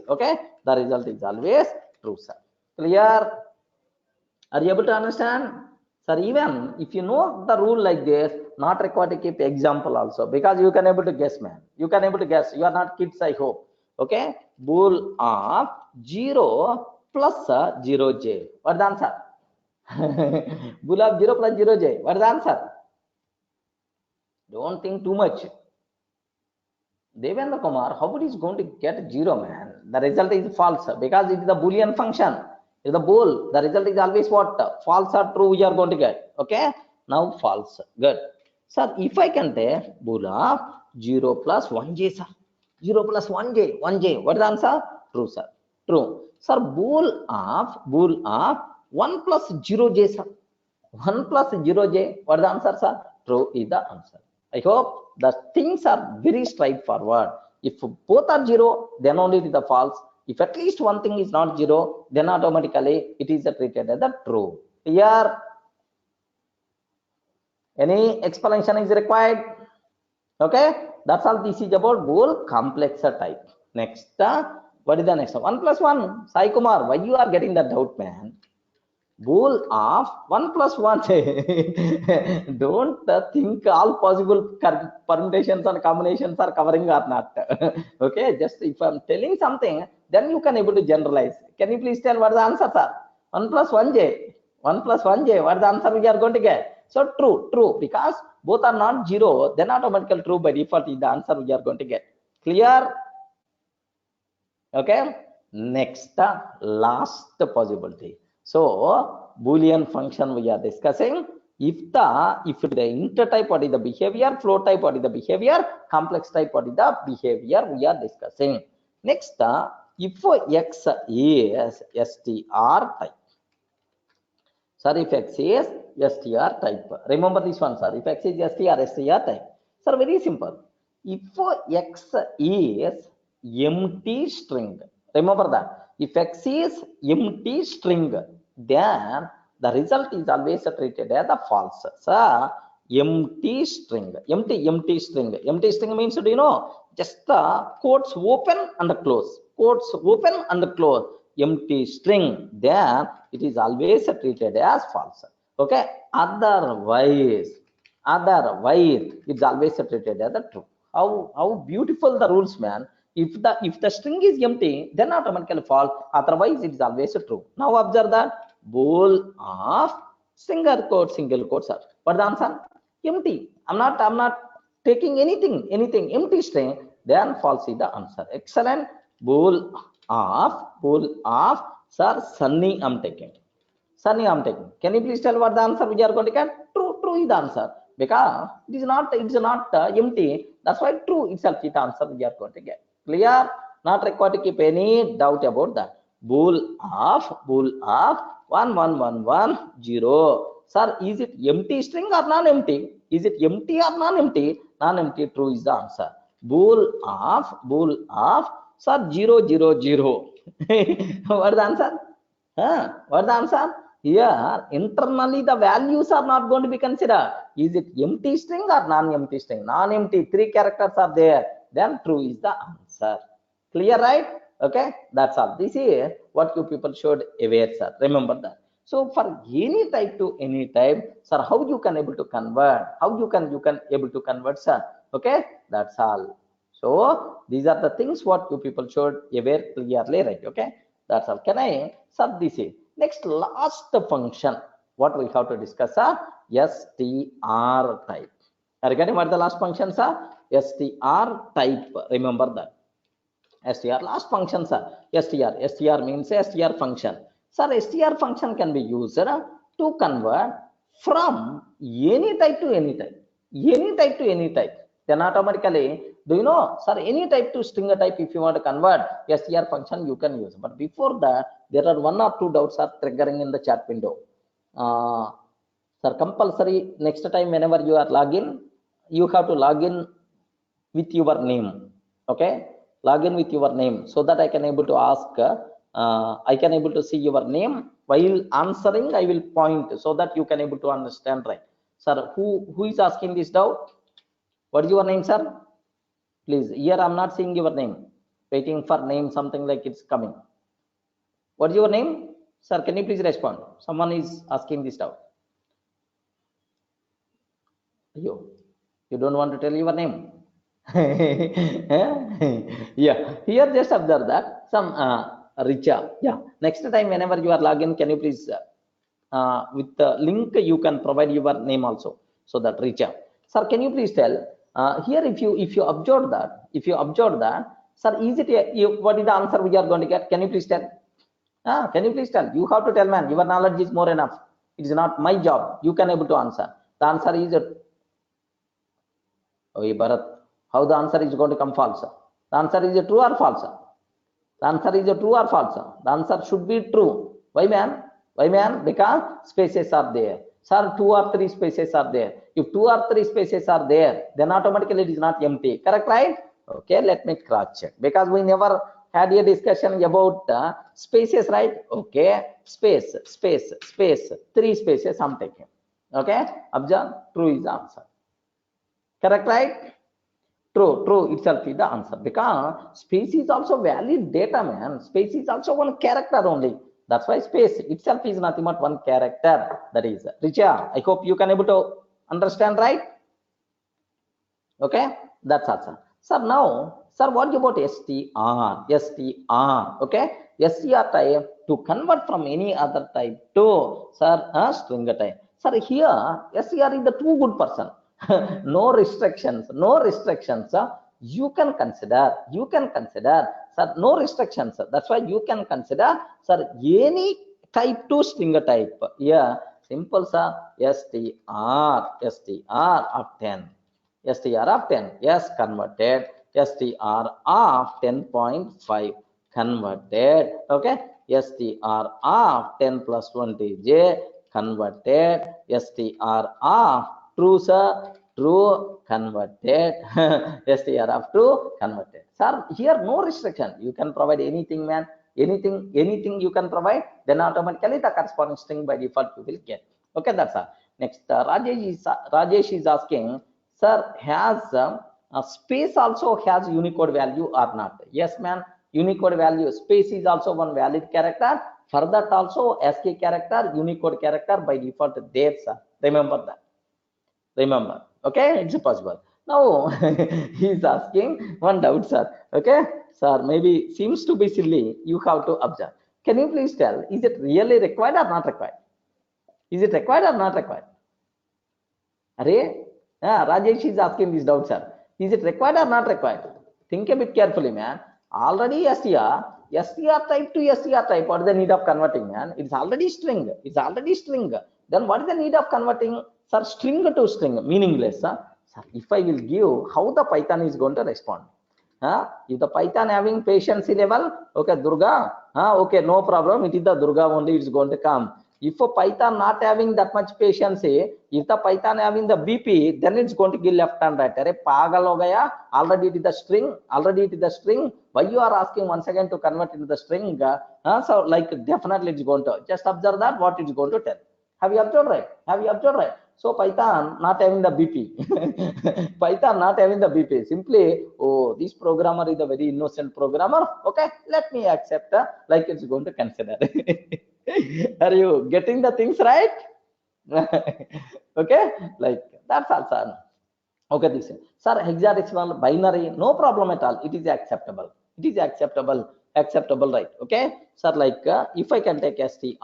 [SPEAKER 1] okay, the result is always true, sir. Clear? Are you able to understand? Sir, even if you know the rule like this, not required to keep example also, because you can able to guess, man. You can able to guess. You are not kids, I hope. Okay? Bool of 0 plus 0j. What the answer? Bool of 0 plus 0j. What is the answer? Don't think too much. Devendra Kumar, how it is going to get 0, man? The result is false because it is a Boolean function. It is a bool. The result is always what? False or true we are going to get. Okay? Now false. Good. Sir, if I can take bool of 0 plus 1j, sir. 0 plus 1j. 1j. What is the answer? True, sir. True. Sir, bool of 1 plus 0j, sir. 1 plus 0j. What is the answer, sir? True is the answer. I hope the things are very straightforward. If both are 0, then only it is the false. If at least one thing is not 0, then automatically it is treated as the true. Here, any explanation is required? Okay, that's all. This is about bool complex type. Next, what is the next? 1 plus 1. Sai Kumar, why you are getting that doubt, man? Bool of 1 plus 1. Don't think all possible permutations and combinations are covering or not. Okay, just if I'm telling something, then you can able to generalize. Can you please tell what the answer, sir? 1 plus 1j. 1 plus 1j. What the answer we are going to get? So true, because both are not 0, then automatically true by default is the answer we are going to get. Clear? Okay. Next, last possibility. So Boolean function we are discussing. If the inter type, what is the behavior? Float type, what is the behavior? Complex type, what is the behavior we are discussing? Next, if x is str type. Sir, if x is str type. Remember this one, sir. If x is str type. Sir, very simple. If x is empty string, remember that. If x is empty string, then the result is always treated as a false. So, empty string. Empty string. Empty string means, do you know? Just the quotes open and close. Quotes open and close. Empty string, then it is always treated as false. Okay? Otherwise it's always treated as the true. How beautiful the rules, man. If the string is empty, then automatically false. Otherwise, it is always true. Now observe that bool of single quote, sir. What the answer? Empty. I'm not taking anything empty string. Then false is the answer. Excellent. Bool of sir, Sunny I'm taking. Sunny I'm taking. Can you please tell what the answer we are going to get? True is the answer. Because it is not empty. That's why true itself is the answer we are going to get. Clear? Not required to keep any doubt about that. Bool of 1 1 1 1 0. Sir, is it empty string or non-empty? Is it empty or non-empty? Non-empty. True is the answer. Bool of sir 0 0 0. What is the answer? What is the answer? Here, internally the values are not going to be considered. Is it empty string or non-empty string? Non-empty, 3 characters are there. Then true is the answer. Clear, right? Okay, that's all. This is what you people should aware, sir. Remember that. So for any type to any type, sir, how you can able to convert? How you can able to convert, sir? Okay, that's all. So these are the things what you people should aware clearly, right? Okay, that's all. Can I sub this is next last function? what we have to discuss str type. Are you getting what the last functions are? Str type, remember that. Str last functions are str means str function. Sir, str function can be used to convert from any type to any type, then automatically, do you know, sir, any type to string type, if you want to convert str function, you can use. But before that, there are one or two doubts are triggering in the chat window. Sir, compulsory next time whenever you are login, you have to log in with your name. Okay, log in with your name, so that I can able to ask, I can able to see your name while answering. I will point so that you can able to understand, right? Sir, who is asking this doubt? What is your name, sir? Please, here I'm not seeing your name. Waiting for name, something like it's coming. What is your name, sir? Can you please respond? Someone is asking this doubt. You don't want to tell your name? Yeah, here just observe that some Richa. Yeah, next time whenever you are login, can you please with the link you can provide your name also, so that Richa. Sir, can you please tell here, if you observe that, sir, is it what is the answer we are going to get? Can you please tell? Can you please tell? You have to tell, man. Your knowledge is more enough. It is not my job. You can able to answer. The answer is Bharat, how the answer is going to come false? The answer is true or false? The answer is true or false? The answer should be true. Why, man? Why, man? Because spaces are there. Sir, 2 or 3 spaces are there. If 2 or 3 spaces are there, then automatically it is not empty. Correct, right? Okay, let me cross check, because we never had a discussion about spaces, right? Okay, space, 3 spaces I'm taking. Okay, observe, true is the answer. Correct, right? True itself is the answer, because space is also valid data, man. Space is also one character only. That's why space itself is nothing but one character. That is Richa. I hope you can able to understand, right? Okay, that's answer. Sir, now, sir, what about str? Okay, str type to convert from any other type to, sir, string type. Sir, here str is the too good person. No restrictions. You can consider, sir, no restrictions. That's why you can consider, sir, any type to string type. Yeah, simple, sir. str of 10. str of 10, yes, converted. str of 10.5, converted. Okay, str of 10 plus 20j, converted. str of true, sir, true, converted. str of true, converted. Sir, here no restriction. You can provide anything, man. Anything you can provide, then automatically the corresponding string by default you will get. Okay, that's all. Next, Rajesh is asking, sir, has space also has Unicode value or not? Yes, man. Unicode value. Space is also one valid character. For that also, ASCII character, Unicode character by default there, sir. Remember that. Remember. Okay, it's possible. Now he is asking one doubt, sir. Okay, sir, maybe seems to be silly. You have to observe. Can you please tell, is it really required or not required? Is it required or not required? Rajesh is asking this doubt, sir. Is it required or not required? Think a bit carefully, man. Already str type to str type. What is the need of converting, man? It's already string. Then what is the need of converting, sir? String to string, meaningless. Sir, if I will give, how the Python is going to respond? If the Python having patience level, okay, Durga, okay, no problem. It is the Durga only. It's going to come. If a Python not having that much patience, if the Python having the BP, then it's going to give left and right. Arey, pagal ho gaya. Already it is the string. Why you are asking once again to convert into the string? So like definitely it's going to. Just observe that what it's going to tell. Have you observed right? So Python not having the BP. Python not having the BP. Simply, oh, this programmer is a very innocent programmer. Okay, let me accept. Like it's going to consider. Are you getting the things right? Okay, like that's also. Okay, this is, sir, hexadecimal binary, no problem at all. It is acceptable. Acceptable, right? Okay, sir, like if I can take str,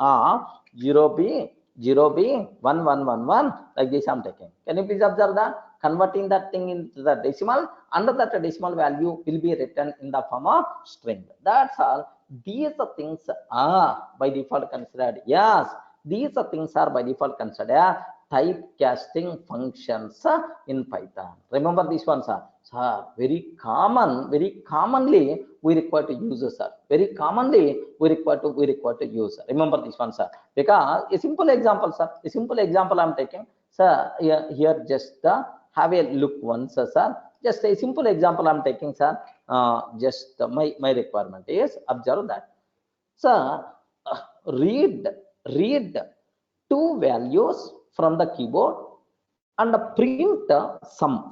[SPEAKER 1] 0b 0b 1111, like this I'm taking. Can you please observe that? Converting that thing into the decimal, under that decimal value will be written in the form of string. That's all. These things are by default considered. Yes, these things are by default considered typecasting functions in Python. Remember this one, sir. Sir, very commonly we require to use, sir. Very commonly we require to use. Remember this one, sir. Because a simple example, sir. A simple example I'm taking, sir. Here just have a look once, sir. Just a simple example I'm taking, sir. Just my requirement is observe that. Sir, read two values from the keyboard and print sum.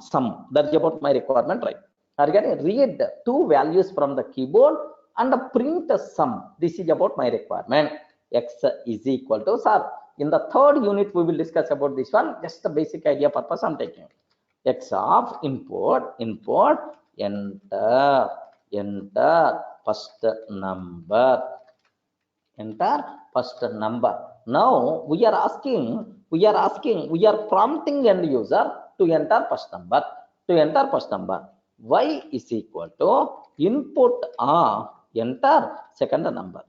[SPEAKER 1] That's about my requirement, right? Are you getting? Read two values from the keyboard and print sum. This is about my requirement. X is equal to, sir. In the third unit, we will discuss about this one. Just the basic idea purpose I'm taking. X of input, enter first number. Enter first number. Now we are prompting end user to enter first number. Y is equal to input of enter second number.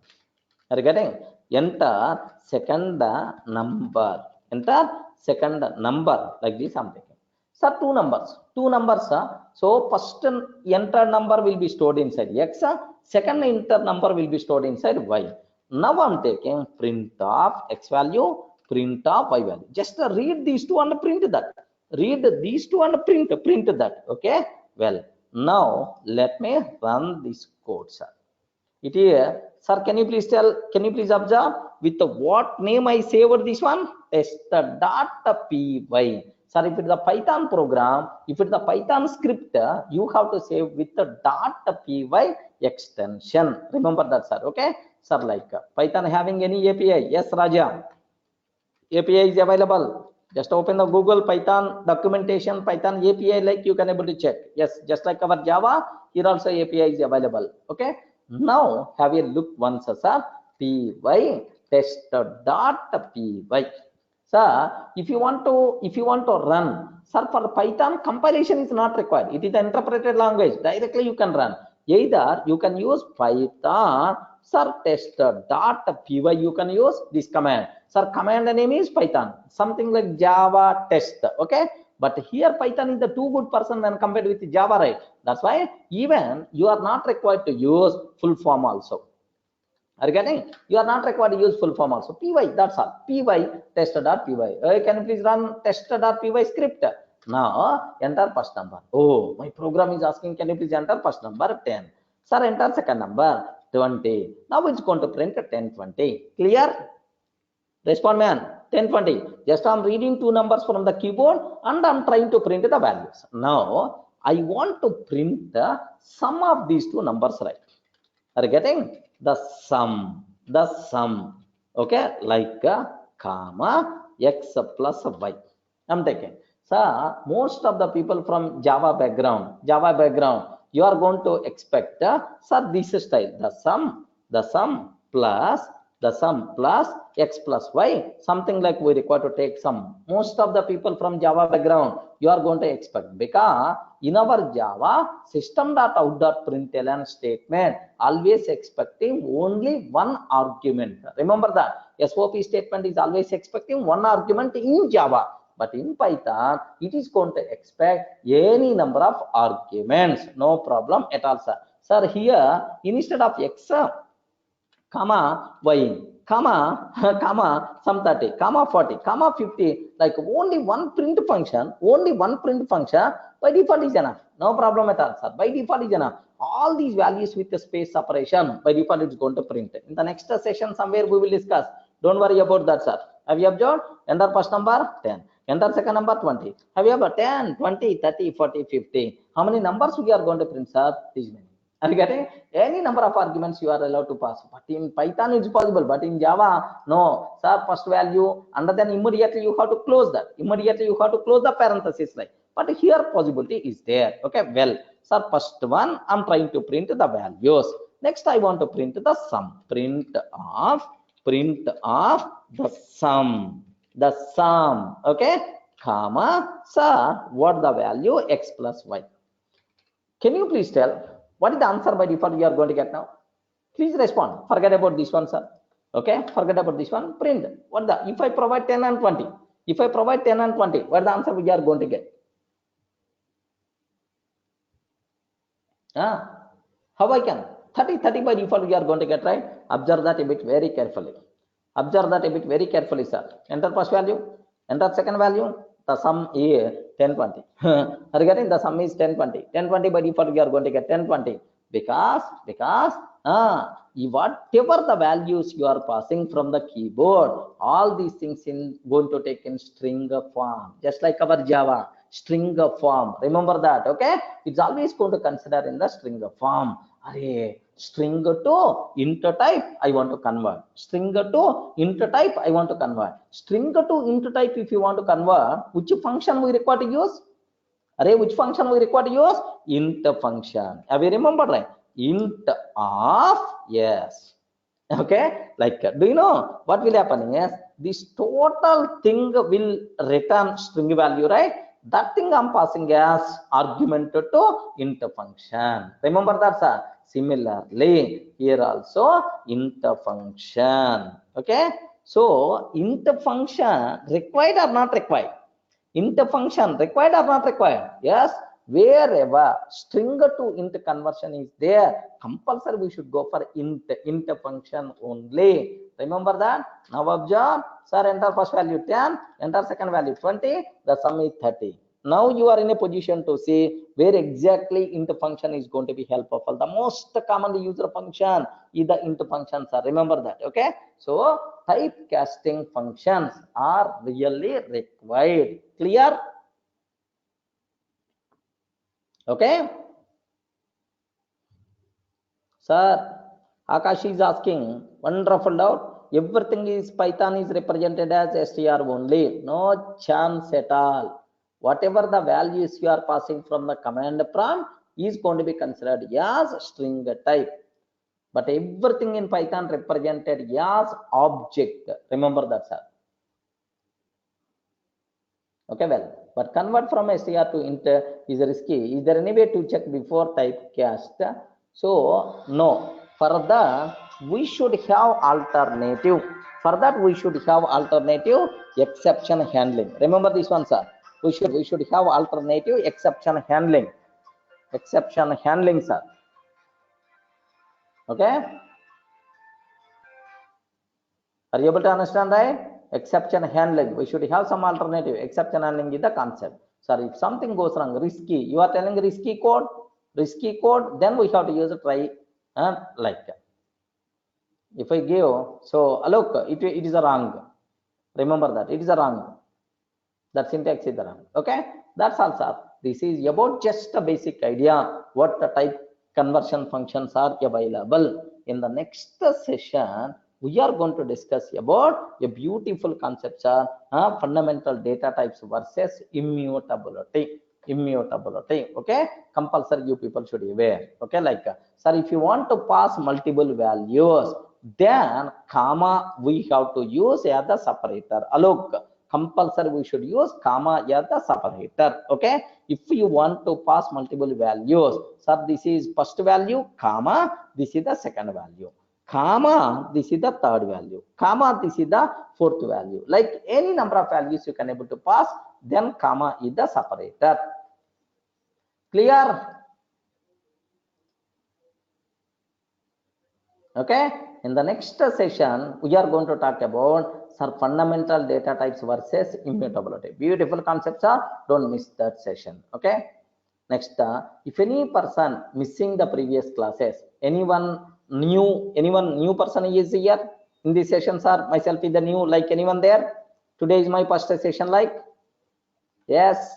[SPEAKER 1] Are you getting? Enter second number. Like this I'm taking. So two numbers. So first enter number will be stored inside X. Second enter number will be stored inside Y. Now I'm taking print of X value, print of Y value. Just read these two and print that. Okay. Well, now let me run this code, sir. It is, sir. Can you please observe with what name I saved this one? Test.py. Sir, if it's the Python program, if it's the Python script, you have to save with the .py extension. Remember that, sir. Okay, sir. Like Python having any API? Yes, Raja. API is available. Just open the Google Python documentation, Python API, like you can able to check. Yes, just like our Java, here also API is available. Okay. Now have a look once, sir. Py test.py. Sir, if you want to run, sir, for Python compilation is not required. It is an interpreted language. Directly you can run. Either you can use Python, sir, test.py. You can use this command. Sir, command name is Python. Something like Java test. Okay. But here Python is the too good person when compared with Java, right? That's why even you are not required to use full form also. Are you getting? You are not required to use full form also. Py, that's all. Py test.py. Can you please run test.py script? Now enter first number. Oh, my program is asking, can you please enter first number 10? Sir, enter second number 20. Now it's going to print 1020. Clear? Respond, man. 1020. Just I'm reading two numbers from the keyboard and I'm trying to print the values. Now I want to print the sum of these two numbers, right? Are you getting? The sum. Okay, like comma X plus Y. I'm taking. So most of the people from Java background, you are going to expect sir, this style. The sum plus X plus Y, something like we require to take sum. Most of the people from Java background, you are going to expect, because in our Java system.out.println statement always expecting only one argument. Remember that SOP statement is always expecting one argument in Java, but in Python it is going to expect any number of arguments. No problem at all, sir. Sir, here instead of X comma Y, comma some 30, comma 40, comma 50, like only one print function, by default is enough. No problem at all, sir. By default is enough. All these values with the space separation, by default it's going to print. In the next session somewhere we will discuss. Don't worry about that, sir. Have you observed? Enter first number 10. Enter second number 20. Have you ever 10, 20, 30, 40, 50? How many numbers we are going to print, sir? These many. Are you getting? Any number of arguments you are allowed to pass. But in Python it's possible, but in Java, no. Sir, first value, and then immediately you have to close that. Immediately you have to close the parenthesis, like. But here possibility is there. Okay, well, sir, first one I'm trying to print the values. Next I want to print the sum. Print of print of the sum, okay, comma, sir, what the value x plus y. Can you please tell what is the answer by default you are going to get now? Please respond. Forget about this one, sir. Okay, forget about this one. Print. What the, if I provide 10 and 20, if I provide 10 and 20, what the answer we are going to get? How I can? 30 by default we are going to get, right? Observe that a bit very carefully. Observe that a bit very carefully, sir. Enter first value, enter second value. The sum is 1020. Are you getting? The sum is 1020. 1020 by default we are going to get 1020 because whatever the values you are passing from the keyboard, all these things in going to take in string form, just like our Java string form. Remember that, okay? It's always going to consider in the string form. Array, string to int type I want to convert, string to int type I want to convert, string to int type if you want to convert, which function we require to use? Array, which function we require to use? Int function. Have you remembered, right? Int of, yes, okay, like, do you know what will happen is this total thing will return string value, right? That thing I'm passing as argument to int function. Remember that, sir? Similarly, here also int function. Okay, so int function required or not required? Int function required or not required? Yes. Wherever string to int conversion is there, compulsory we should go for int function only. Remember that? Now observe, sir, enter first value 10, enter second value 20, the sum is 30. Now you are in a position to see where exactly int function is going to be helpful. The most commonly used function is the int function, sir. Remember that, okay? So typecasting functions are really required. Clear? Okay, sir, Akash is asking, wonderful doubt. Everything is Python is represented as str only. No chance at all. Whatever the values you are passing from the command prompt is going to be considered as string type. But everything in Python represented as object. Remember that, sir. Okay, well, but convert from str to int is risky. Is there any way to check before typecast? So no. For that we should have alternative. For that we should have alternative exception handling. Remember this one, sir. We should have alternative exception handling. Exception handling, sir. Okay. Are you able to understand, right? Exception handling. We should have some alternative. Exception handling is the concept. Sorry, if something goes wrong, risky. You are telling risky code, then we have to use a try like. If I give, so look, it is a wrong. Remember that it is a wrong. That syntax is wrong. Okay, that's all, sir. This is about just a basic idea what the type conversion functions are available. In the next session, we are going to discuss about a beautiful concept, sir, fundamental data types versus immutability. Okay, compulsory you people should be aware. Okay, like, sir, if you want to pass multiple values, then comma we have to use as the separator. Look, compulsory we should use comma as the separator. Okay, if you want to pass multiple values, sir, this is first value, comma, this is the second value, comma, this is the third value, comma, this is the fourth value. Like any number of values you can able to pass, then comma is the separator. Clear? Okay, in the next session we are going to talk about, sir, fundamental data types versus immutability. Beautiful concepts, sir. Don't miss that session. Okay, next, if any person missing the previous classes, anyone new person is here in this session, sir? Myself is the new, like anyone there? Today is my first session, like, yes,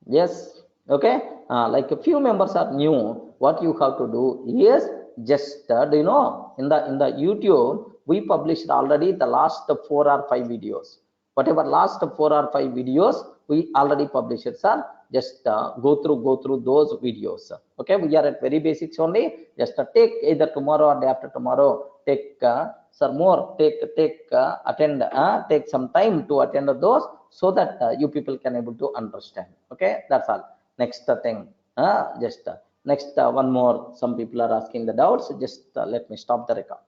[SPEAKER 1] yes, okay, like a few members are new. What you have to do is just do you know, in the YouTube we published already the last 4 or 5 videos. Whatever last 4 or 5 videos we already published, sir. just go through those videos. Okay, we are at very basics only. Just take either tomorrow or day after tomorrow, take sir more take attend take some time to attend those, so that you people can able to understand. Okay, that's all. Next thing, just next one more, some people are asking the doubts. Just let me stop the record.